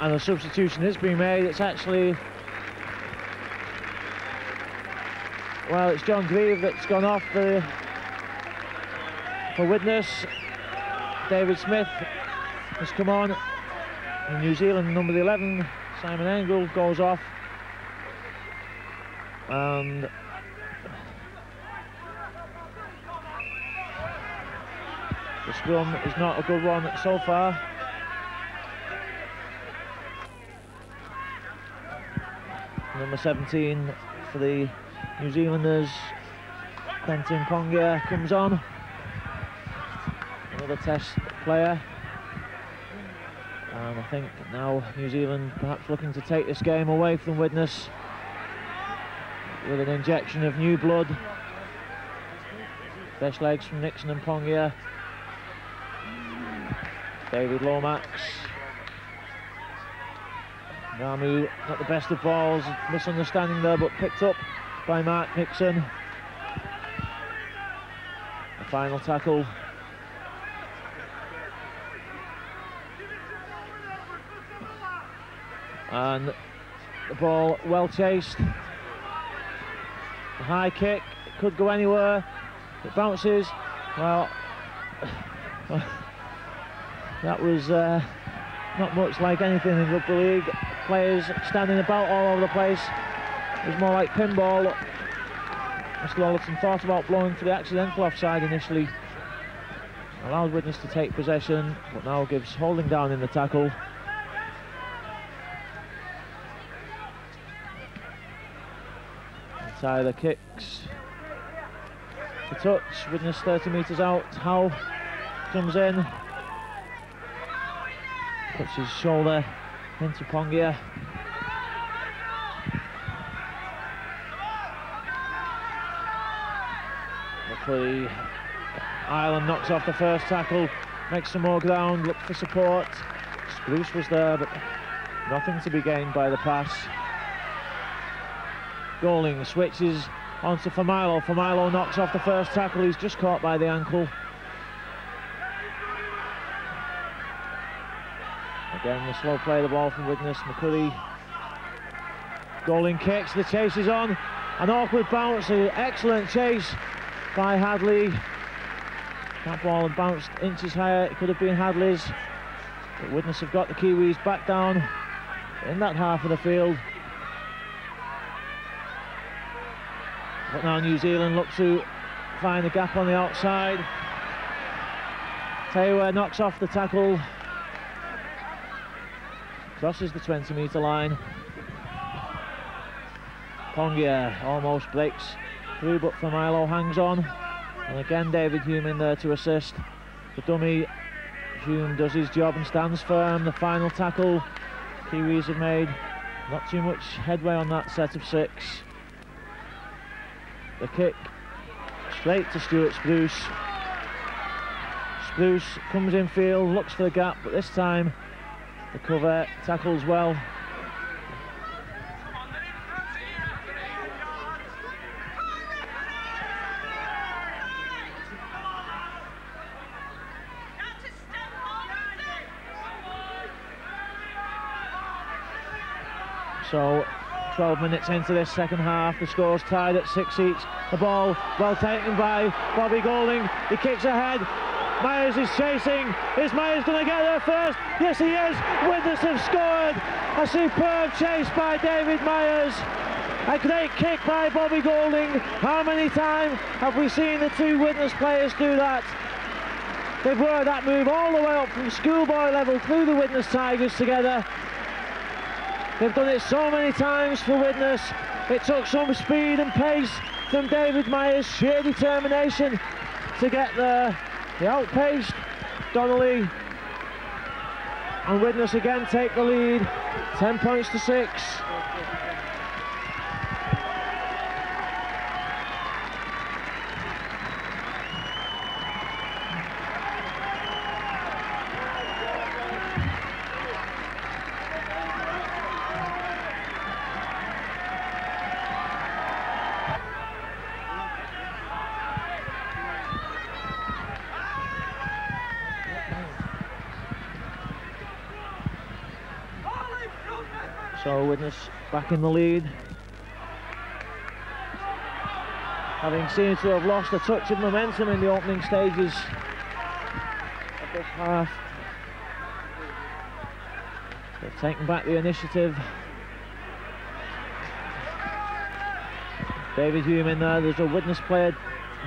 And a substitution is being made. It's actually, well, it's John Grieve that's gone off for Widnes. David Smith has come on. In New Zealand, number 11, Simon Engel, goes off. And the scrum is not a good one so far. Number 17 for the New Zealanders, Quentin Pongia, comes on. Another test player. And I think now New Zealand perhaps looking to take this game away from Widnes with an injection of new blood. Fresh legs from Nixon and Pongia. David Lomax. Namu, not the best of balls, misunderstanding there, but picked up by Mark Nixon. The final tackle. And the ball well chased. A high kick, it could go anywhere. It bounces. Well, that was not much like anything in rugby league. Players standing about all over the place. It was more like pinball. Mr. Lollerton thought about blowing for the accidental offside initially. Allowed Widnes to take possession, but now gives holding down in the tackle. Tyler kicks the touch. Widnes 30 metres out. Howe comes in, puts his shoulder into Pongia. Luckily, Ireland knocks off the first tackle, makes some more ground, looks for support. Spruce was there, but nothing to be gained by the pass. Golding switches onto Familo. Familo knocks off the first tackle. He's just caught by the ankle. Again, the slow play of the ball from Widnes. McCurry. Golding kicks. The chase is on. An awkward bounce. An excellent chase by Hadley. That ball had bounced inches higher. It could have been Hadley's. But Widnes have got the Kiwis back down in that half of the field. But now New Zealand look to find a gap on the outside. Taylor knocks off the tackle. Crosses the 20-metre line. Pongia almost breaks through, but Familo hangs on. And again, David Hume in there to assist. The dummy Hume does his job and stands firm. The final tackle. Kiwis have made not too much headway on that set of 6. The kick straight to Stuart Spruce. Spruce comes in field, looks for the gap, but this time the cover tackles well. So 12 minutes into this second half, the score's tied at 6 each. The ball well taken by Bobby Golding. He kicks ahead. Myers is chasing. Is Myers going to get there first? Yes, he is. Widnes have scored. A superb chase by David Myers. A great kick by Bobby Golding. How many times have we seen the two Widnes players do that? They've worked that move all the way up from schoolboy level through the Widnes Tigers together. They've done it so many times for Widnes. It took some speed and pace from David Myers, sheer determination to get there. He outpaced Donnelly, and Widnes again take the lead, 10 points to 6. So Widnes back in the lead, having seemed to have lost a touch of momentum in the opening stages of this half. They've taken back the initiative. David Hume in there. There's a Widnes player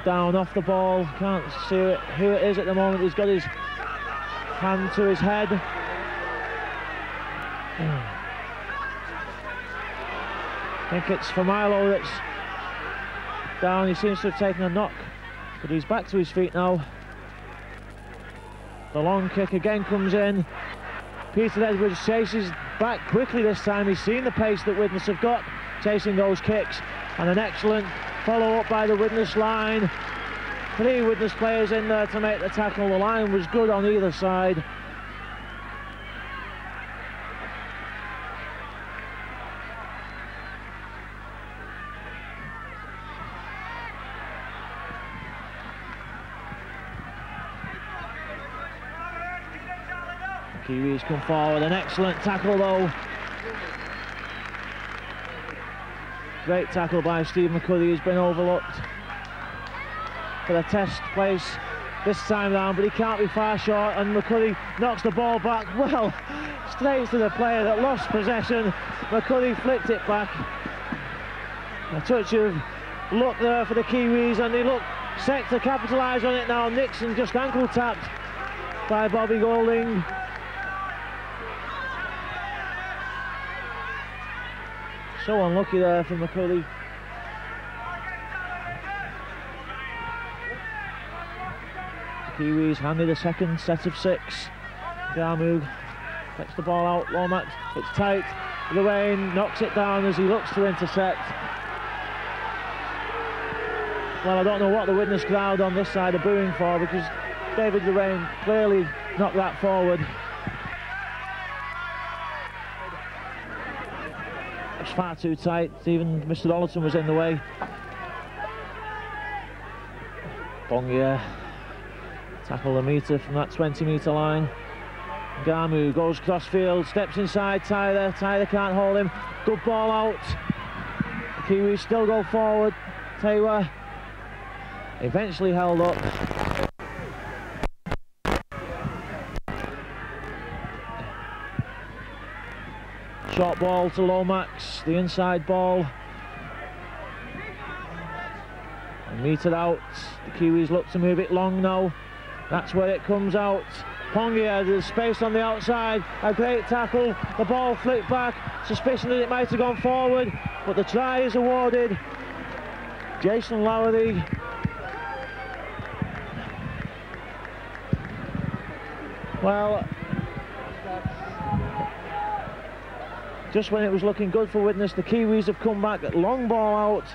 down off the ball. Can't see it, who it is at the moment. He's got his hand to his head. I think it's Familo that's down. He seems to have taken a knock, but he's back to his feet now. The long kick again comes in. Peter Edwards chases back quickly this time. He's seen the pace that Widnes have got chasing those kicks, and an excellent follow-up by the Widnes line. 3 Widnes players in there to make the tackle. The line was good on either side. Kiwis come forward, an excellent tackle though. Great tackle by Steve McCurry, who's been overlooked for the test place this time round, but he can't be far short, and McCurry knocks the ball back, well, straight to the player that lost possession. McCurry flicked it back. A touch of luck there for the Kiwis, and they look set to capitalise on it now. Nixon just ankle tapped by Bobby Golding. So unlucky there from McCurry. The Kiwis handed a second set of 6. Garmu gets the ball out, Lomax, it's tight. Lorraine knocks it down as he looks to intercept. Well, I don't know what the Widnes crowd on this side are booing for, because David Lorraine clearly knocked that forward. Far too tight, even Mr. Ollerton was in the way. Bongier tackle the meter from that 20-metre line. Garmu goes cross field, steps inside Tyler. Tyler can't hold him. Good ball out. The Kiwis still go forward. Taylor eventually held up. Short ball to Lomax, the inside ball. And metered out. The Kiwis look to move it long now. That's where it comes out. Pongia, there's space on the outside. A great tackle. The ball flicked back. Suspicion that it might have gone forward, but the try is awarded. Jason Lowery. Well, just when it was looking good for Widnes, the Kiwis have come back. Long ball out.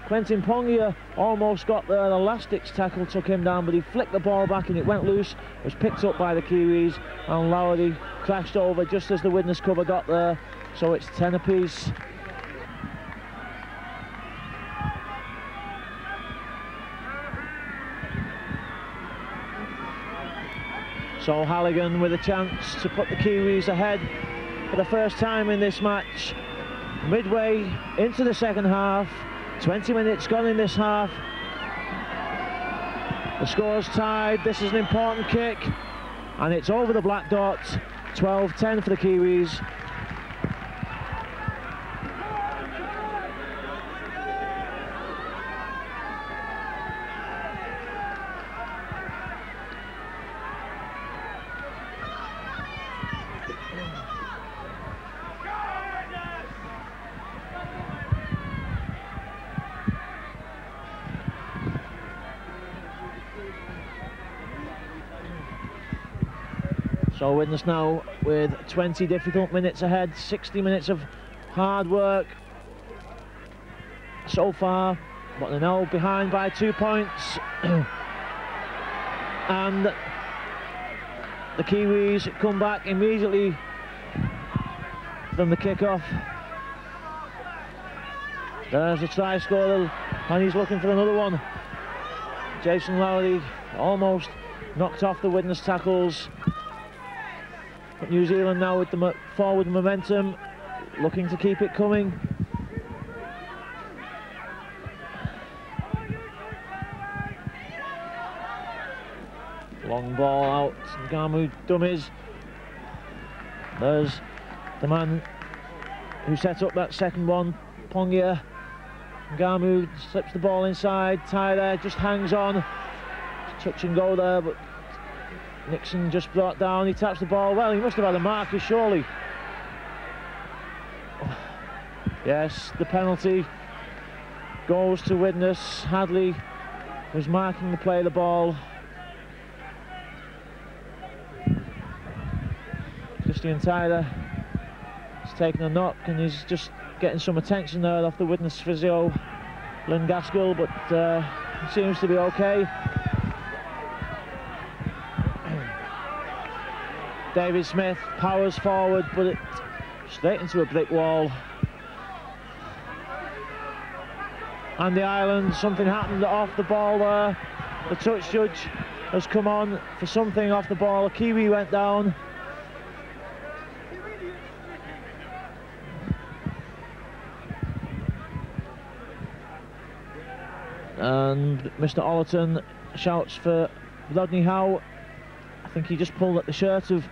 Quentin Pongia almost got there. The last ditch tackle took him down, but he flicked the ball back and it went loose. It was picked up by the Kiwis, and Lowery crashed over just as the Widnes cover got there. So it's 10 apiece. So Halligan with a chance to put the Kiwis ahead for the first time in this match. Midway into the second half, 20 minutes gone in this half. The score's tied. This is an important kick, and it's over the black dot. 12-10 for the Kiwis. So Widnes now with 20 difficult minutes ahead, 60 minutes of hard work so far, but they're now behind by 2 points. And the Kiwis come back immediately from the kick-off. There's a try scorer, and he's looking for another one. Jason Lowery almost knocked off the Widnes tackles. But New Zealand now with the forward momentum, looking to keep it coming. Long ball out, Ngamu dummies. There's the man who set up that second one, Pongia. Ngamu slips the ball inside, Ty there just hangs on. Touch and go there, but Nixon just brought down, he taps the ball. Well, he must have had a marker, surely. Yes, the penalty goes to Widnes. Hadley was marking the play of the ball. Christian Tyler has taken a knock, and he's just getting some attention there off the Widnes physio, Lynn Gaskell, but he seems to be okay. David Smith powers forward, but it straight into a brick wall. And the Island, something happened off the ball there. The touch judge has come on for something off the ball. A Kiwi went down. And Mr. Ollerton shouts for Rodney Howe. I think he just pulled at the shirt of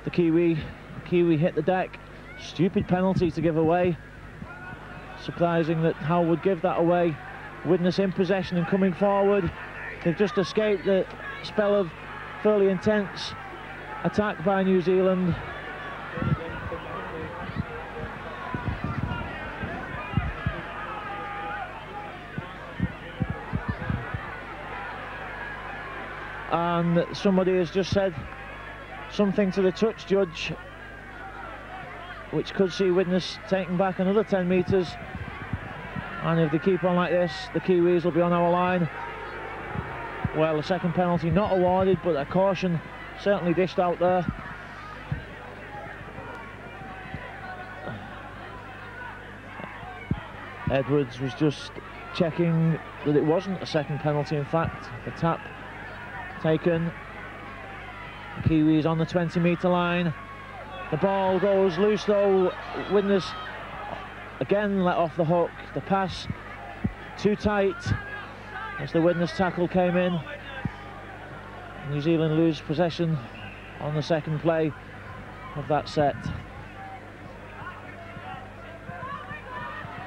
the Kiwi. The Kiwi hit the deck. Stupid penalty to give away. Surprising that Howe would give that away. Widnes in possession and coming forward. They've just escaped a spell of fairly intense attack by New Zealand. And somebody has just said something to the touch judge, which could see Widnes taking back another 10 metres. And if they keep on like this, the Kiwis will be on our line. Well, the second penalty not awarded, but a caution certainly dished out there. Edwards was just checking that it wasn't a second penalty, in fact. The tap taken. The Kiwis on the 20-metre line. The ball goes loose though. Widnes again let off the hook. The pass too tight as the Widnes tackle came in. New Zealand lose possession on the second play of that set.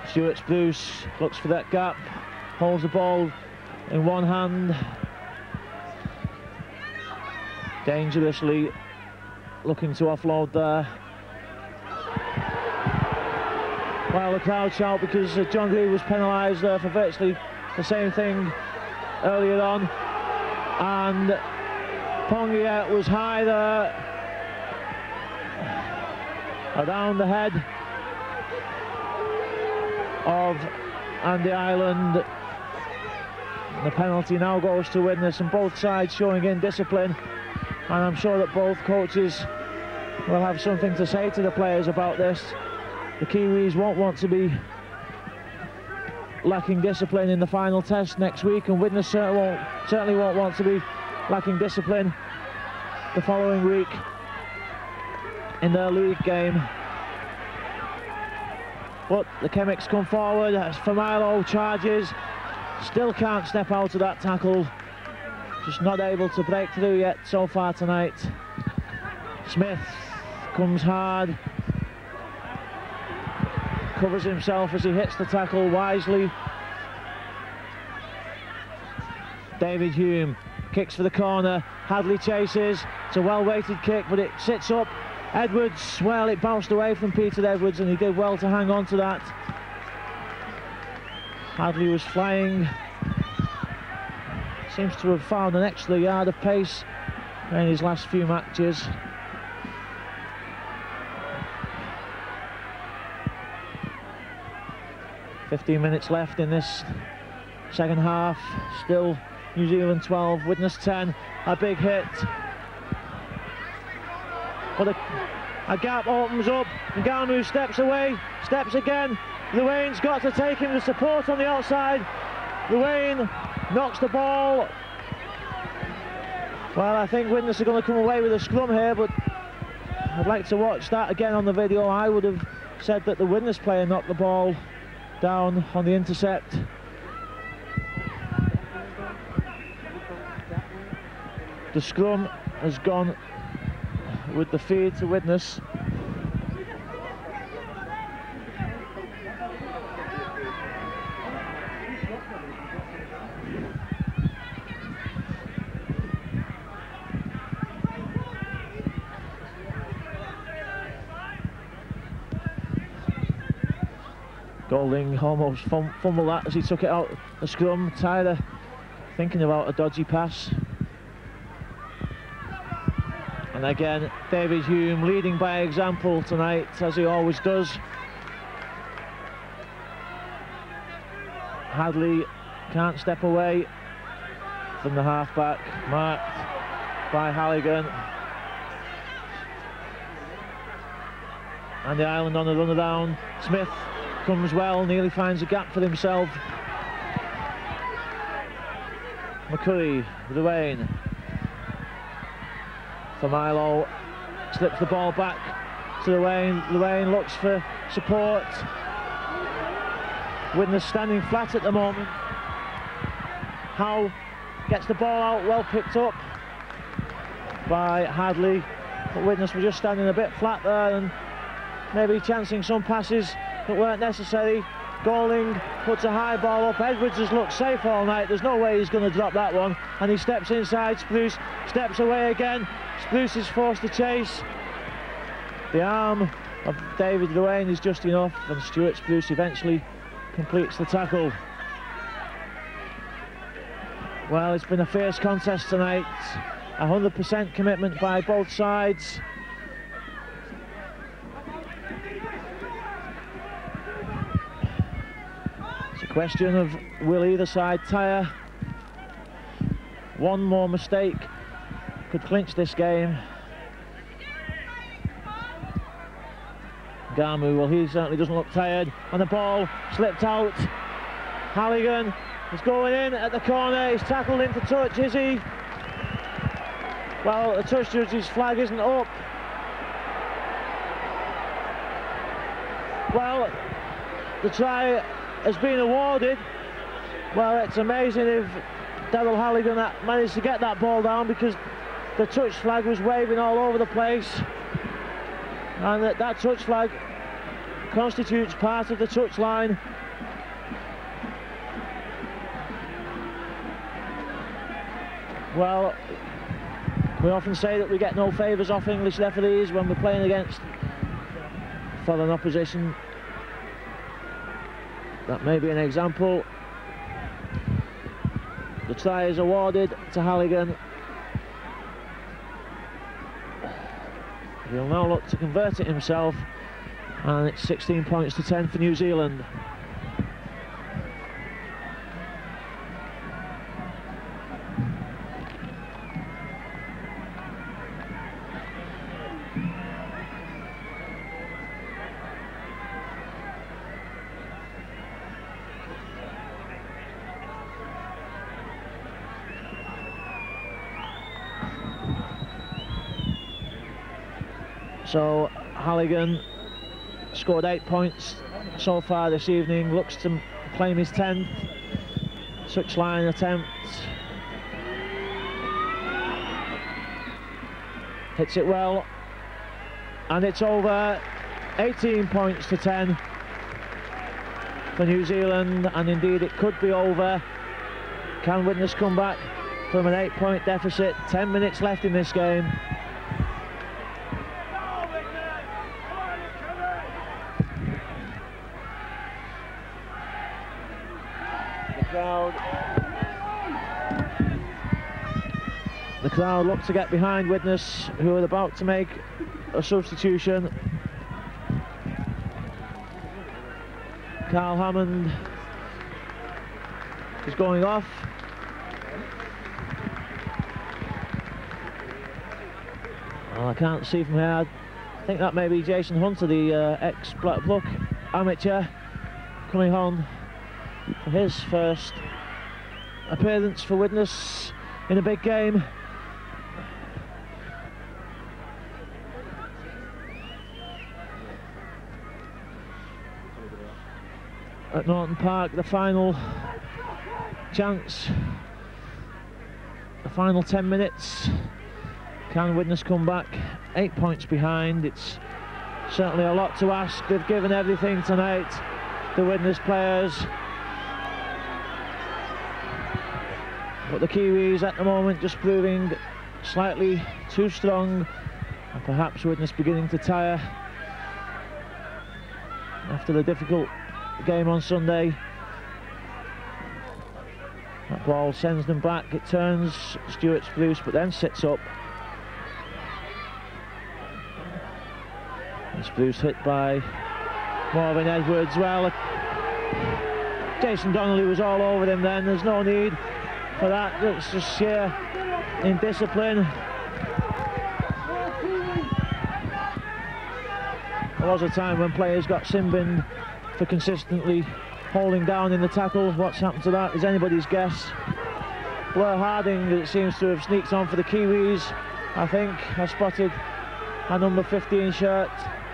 Stuart Spruce looks for that gap, holds the ball in one hand, dangerously looking to offload there. Well, the crowd shout because John Greer was penalised there for virtually the same thing earlier on, and Pongia was high there, around the head of Andy Ireland. The penalty now goes to Widnes, and both sides showing indiscipline, and I'm sure that both coaches will have something to say to the players about this. The Kiwis won't want to be lacking discipline in the final test next week, and Widnes certainly won't want to be lacking discipline the following week in their league game. But the Chemics come forward as Familo charges, still can't step out of that tackle, just not able to break through yet so far tonight. Smith comes hard, covers himself as he hits the tackle wisely. David Hume kicks for the corner, Hadley chases, it's a well-weighted kick but it sits up. Edwards, well, it bounced away from Peter Edwards and he did well to hang on to that. Hadley was flying, seems to have found an extra yard of pace in his last few matches. "15 minutes left in this second half, still New Zealand 12, Widnes 10, a big hit. But a gap opens up, and Gamu steps away, steps again. Luane's got to take him to support on the outside. Luane knocks the ball. Well, I think Widnes are going to come away with a scrum here, but I'd like to watch that again on the video. I would have said that the Widnes player knocked the ball down on the intercept. The scrum has gone with the feed to Widnes. Golding almost fumbled that as he took it out the scrum. Tyler thinking about a dodgy pass. And again, David Hume leading by example tonight, as he always does. Hadley can't step away from the halfback, marked by Halligan. And the Ireland on the run around. Smith comes well, nearly finds a gap for himself. McCurry with the Wayne. Familo slips the ball back to Luane. Luane looks for support. Widnes standing flat at the moment. Howe gets the ball out, well picked up by Hadley. But Widnes were just standing a bit flat there and maybe chancing some passes that weren't necessary. Golding puts a high ball up. Edwards has looked safe all night. There's no way he's going to drop that one. And he steps inside. Spruce steps away again. Spruce is forced to chase. The arm of David Luane is just enough, and Stuart Spruce eventually completes the tackle. Well, it's been a fierce contest tonight. 100% commitment by both sides. Question of will either side tire? One more mistake could clinch this game. Gamu, well, he certainly doesn't look tired, and the ball slipped out. Halligan is going in at the corner. He's tackled into touch, is he? Well, the touch judge's flag isn't up. Well, the try has been awarded. Well, it's amazing if Daryl Halligan managed to get that ball down, because the touch flag was waving all over the place, and that touch flag constitutes part of the touch line. Well, we often say that we get no favours off English referees when we're playing against foreign opposition. That may be an example. The try is awarded to Halligan. He'll now look to convert it himself, and it's 16 points to 10 for New Zealand. So Halligan scored 8 points so far this evening, looks to claim his 10th touchline attempt. Hits it well, and it's over. 18 points to 10 for New Zealand, and indeed it could be over. Can Widnes come back from an 8-point deficit? 10 minutes left in this game. The crowd look to get behind Widnes, who are about to make a substitution. Carl Hammond is going off. Well, I can't see from here. I think that may be Jason Hunter, the ex-Black Buck amateur, coming on for his first appearance for Widnes in a big game. At Norton Park, the final chance, the final 10 minutes. Can Widnes come back? 8 points behind. It's certainly a lot to ask. They've given everything tonight, the Widnes players. But the Kiwis at the moment just proving slightly too strong, and perhaps Widnes beginning to tire after the difficult game on Sunday. That ball sends them back. It turns Stuart Spruce, but then sits up. And Spruce hit by Marvin Edwards. Well, Jason Donnelly was all over him then. There's no need for that. It's just sheer indiscipline. There was a time when players got sin-binned for consistently holding down in the tackle. What's happened to that is anybody's guess. Blair Harding, it seems to have sneaked on for the Kiwis. I think I spotted a number 15 shirt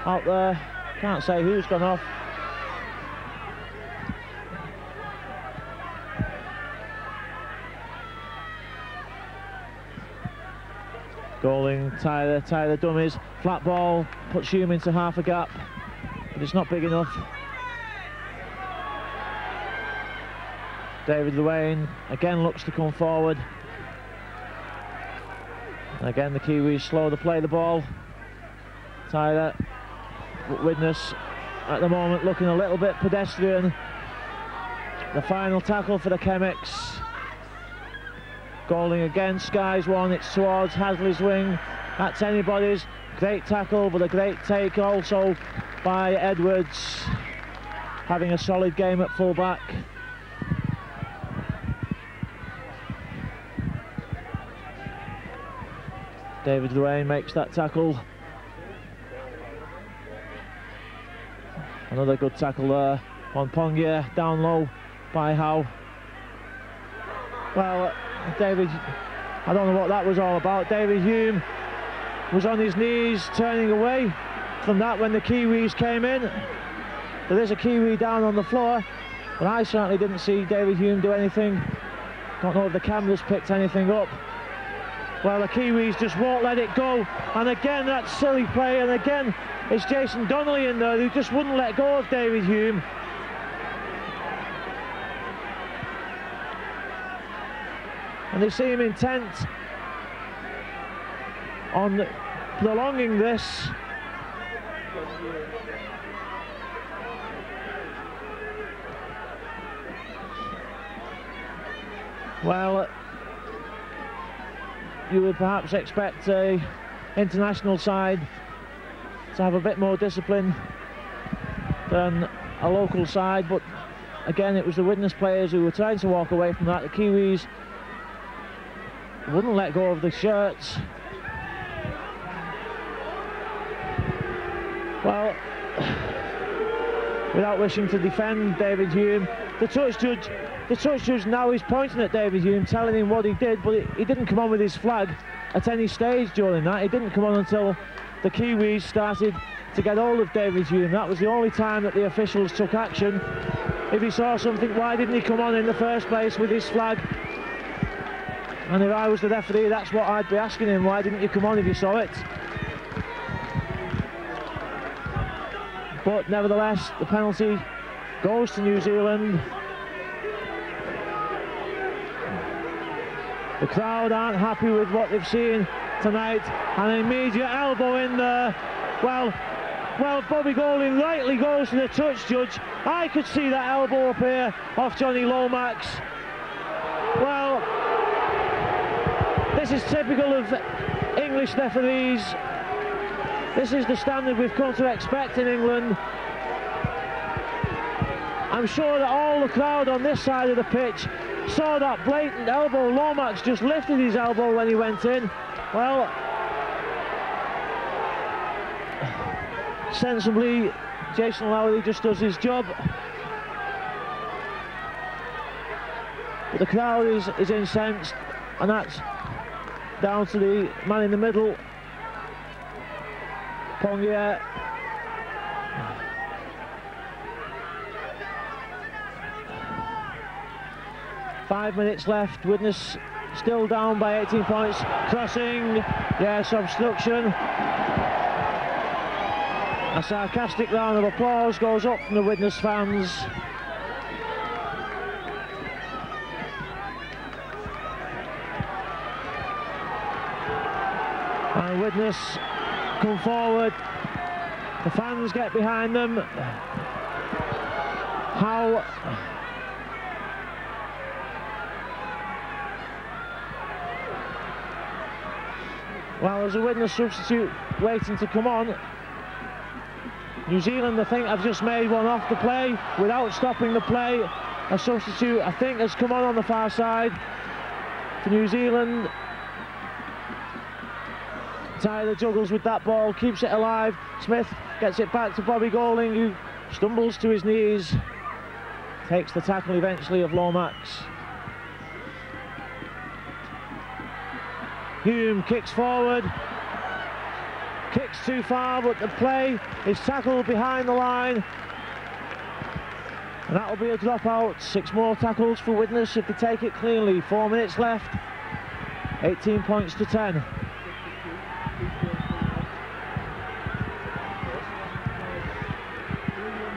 out there. Can't say who's gone off. Goaling, Tyler dummies, flat ball, puts Hume into half a gap, but it's not big enough. David Luane again looks to come forward. Again the Kiwis slow to play the ball. Tyler, Widnes at the moment looking a little bit pedestrian. The final tackle for the Chemics. Goaling again, skies one, it's towards Hasley's wing. That's anybody's. Great tackle, but a great take also by Edwards. Having a solid game at full-back. David Luane makes that tackle. Another good tackle there on Pongia, down low by Howe. Well, David, I don't know what that was all about. David Hume was on his knees turning away from that when the Kiwis came in. There is a Kiwi down on the floor, but I certainly didn't see David Hume do anything. Don't know if the cameras picked anything up. Well, the Kiwis just won't let it go, and again that silly play, and again it's Jason Donnelly in there who just wouldn't let go of David Hume. And they seem intent on prolonging this. Well, you would perhaps expect a international side to have a bit more discipline than a local side, but again it was the Widnes players who were trying to walk away from that. The Kiwis wouldn't let go of the shirts. Well, without wishing to defend David Hume, the touch judge now is pointing at David Hume, telling him what he did, but he didn't come on with his flag at any stage during that. He didn't come on until the Kiwis started to get hold of David Hume. That was the only time that the officials took action. If he saw something, why didn't he come on in the first place with his flag? And if I was the referee, that's what I'd be asking him. Why didn't you come on if you saw it? But nevertheless, the penalty goes to New Zealand. The crowd aren't happy with what they've seen tonight. An immediate elbow in there. Well, Bobby Golding rightly goes to the touch judge. I could see that elbow up here off Johnny Lomax. Well, this is typical of English referees. This is the standard we've come to expect in England. I'm sure that all the crowd on this side of the pitch saw that blatant elbow. Lomax just lifted his elbow when he went in. Well, sensibly, Jason Lowry just does his job. But the crowd is incensed, and that's down to the man in the middle, Pongier. Five minutes left. Widnes still down by 18 points. Crossing, yes, obstruction. A sarcastic round of applause goes up from the Widnes fans. And Widnes come forward. The fans get behind them. How well, there's a Widnes substitute waiting to come on. New Zealand, I think, have just made one off the play without stopping the play. A substitute, I think, has come on the far side for New Zealand. Tyler juggles with that ball, keeps it alive. Smith gets it back to Bobby Golding, who stumbles to his knees. Takes the tackle eventually of Lomax. Hume kicks forward. Kicks too far, but the play is tackled behind the line. And that'll be a dropout. 6 more tackles for Widnes if they take it cleanly. 4 minutes left. 18 points to 10.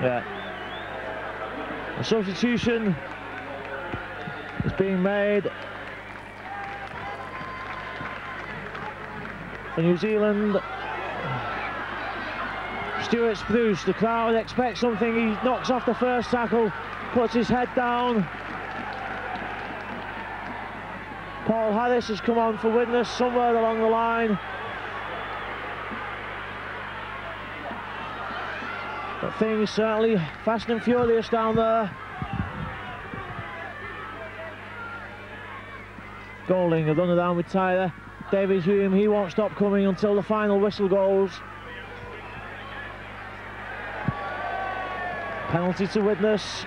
Yeah. A substitution is being made for New Zealand. Stuart Spruce, the crowd expects something. He knocks off the first tackle, puts his head down. Paul Harris has come on for Widnes somewhere along the line. But things certainly fast and furious down there. Golding, a run around with Tyler. David Hume, he won't stop coming until the final whistle goes. Penalty to Widnes.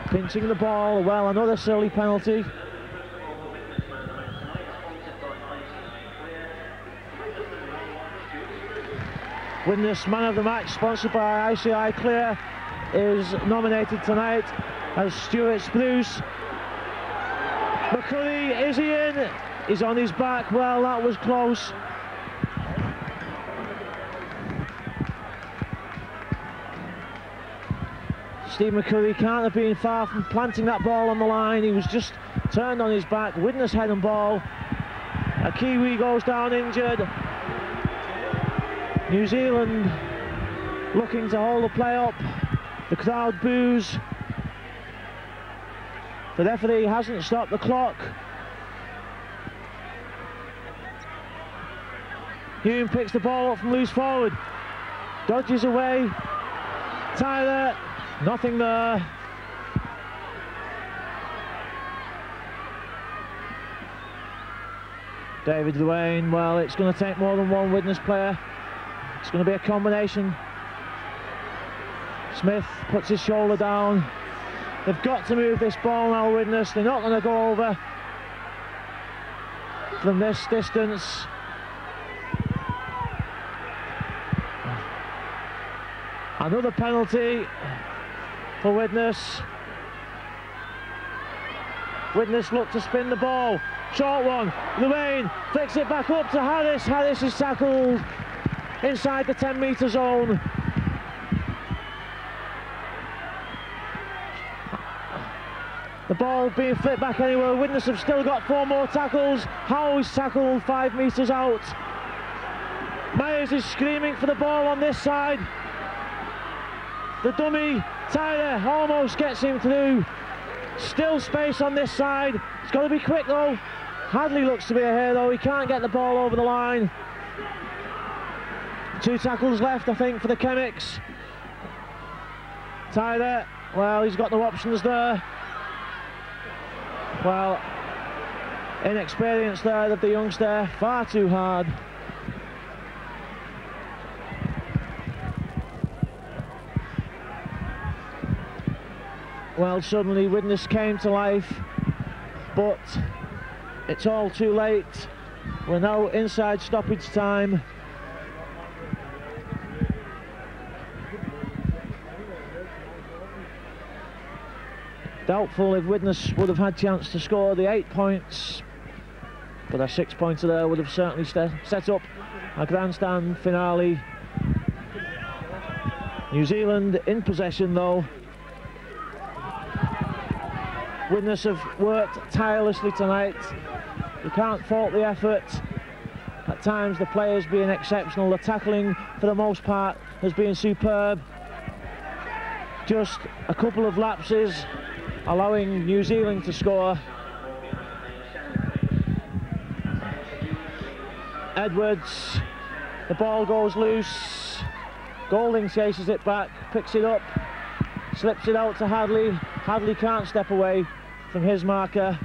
Pinching the ball, well, another silly penalty. Widnes man of the match, sponsored by ICI Clear, is nominated tonight as Stuart Spruce. McCurry, is he in? He's on his back. Well, that was close. Steve McCurry can't have been far from planting that ball on the line. He was just turned on his back. Widnes head and ball. A Kiwi goes down injured. New Zealand looking to hold the play up. The crowd boos. The referee hasn't stopped the clock. Hume picks the ball up from loose forward. Dodges away. Tyler, nothing there. David Luane, well, it's going to take more than one Widnes player. It's going to be a combination. Smith puts his shoulder down. They've got to move this ball now, Widnes. They're not going to go over from this distance. Another penalty for Widnes. Widnes look to spin the ball. Short one. Luane flicks it back up to Harris. Harris is tackled inside the 10-metre zone. The ball being flipped back anywhere. Widnes have still got 4 more tackles. Howe is tackled 5 metres out. Myers is screaming for the ball on this side. The dummy, Tyler, almost gets him through. Still space on this side. It's got to be quick though. Hadley looks to be a hero. He can't get the ball over the line. 2 tackles left, I think, for the Chemics. Tyler, well, he's got no options there. Well, inexperience there of the youngster, far too hard. Well, suddenly Widnes came to life, but it's all too late. We're now inside stoppage time. Doubtful if Widnes would have had chance to score the 8 points, but a 6-pointer there would have certainly set up a grandstand finale. New Zealand in possession though. Widnes have worked tirelessly tonight. You can't fault the effort. At times the players being exceptional. The tackling for the most part has been superb. Just a couple of lapses allowing New Zealand to score. Edwards, the ball goes loose. Golding chases it back, picks it up, slips it out to Hadley. Hadley can't step away from his marker.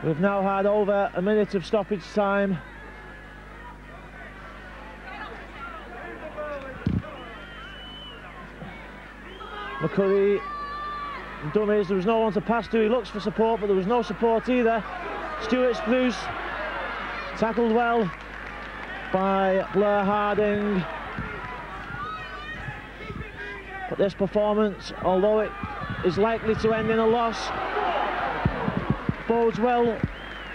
We've now had over a minute of stoppage time. McCurry, dummies, there was no one to pass to. He looks for support, but there was no support either. Stuart Spruce, tackled well by Blair Harding. But this performance, although it is likely to end in a loss, bodes well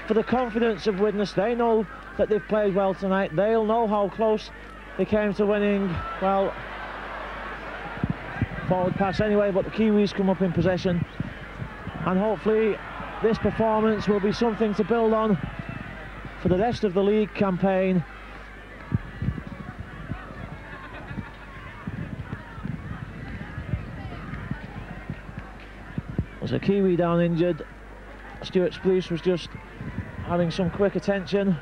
for the confidence of Widnes. They know that they've played well tonight. They'll know how close they came to winning. Well, forward pass anyway, but the Kiwis come up in possession, and hopefully this performance will be something to build on for the rest of the league campaign. There's a Kiwi down injured. Stuart Spruce was just having some quick attention.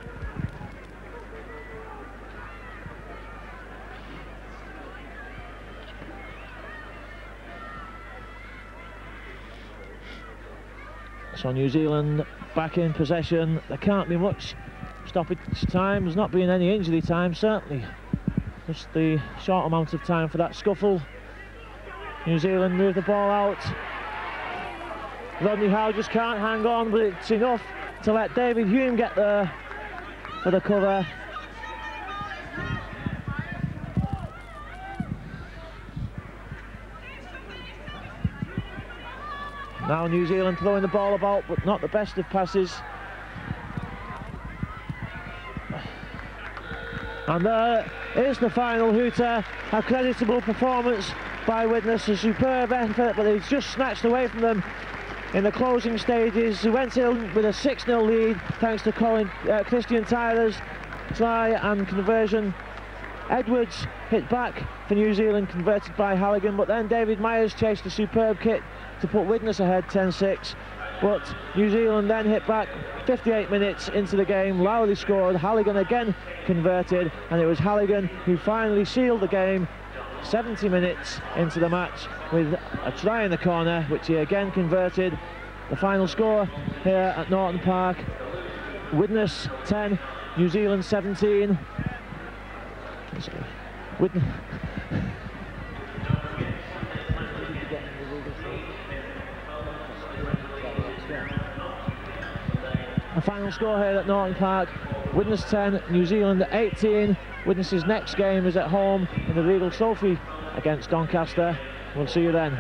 So New Zealand back in possession. There can't be much stoppage time. There's not been any injury time, certainly. Just the short amount of time for that scuffle. New Zealand move the ball out. Rodney Howe just can't hang on, but it's enough to let David Hume get there for the cover. Now New Zealand throwing the ball about, but not the best of passes. And there is the final hooter. A creditable performance by Widnes, a superb effort, but it's just snatched away from them in the closing stages. He went in with a 6-0 lead thanks to Christian Tyler's try and conversion. Edwards hit back for New Zealand, converted by Halligan, but then David Myers chased a superb kick to put Widnes ahead 10-6. but New Zealand then hit back. 58 minutes into the game, Lowry scored, Halligan again converted, and it was Halligan who finally sealed the game 70 minutes into the match with a try in the corner, which he again converted. The final score here at Norton Park: Widnes 10, New Zealand 17. The final score here at Norton Park: Widnes 10, New Zealand 18. Widnes' next game is at home in the Regal Trophy against Doncaster. We'll see you then.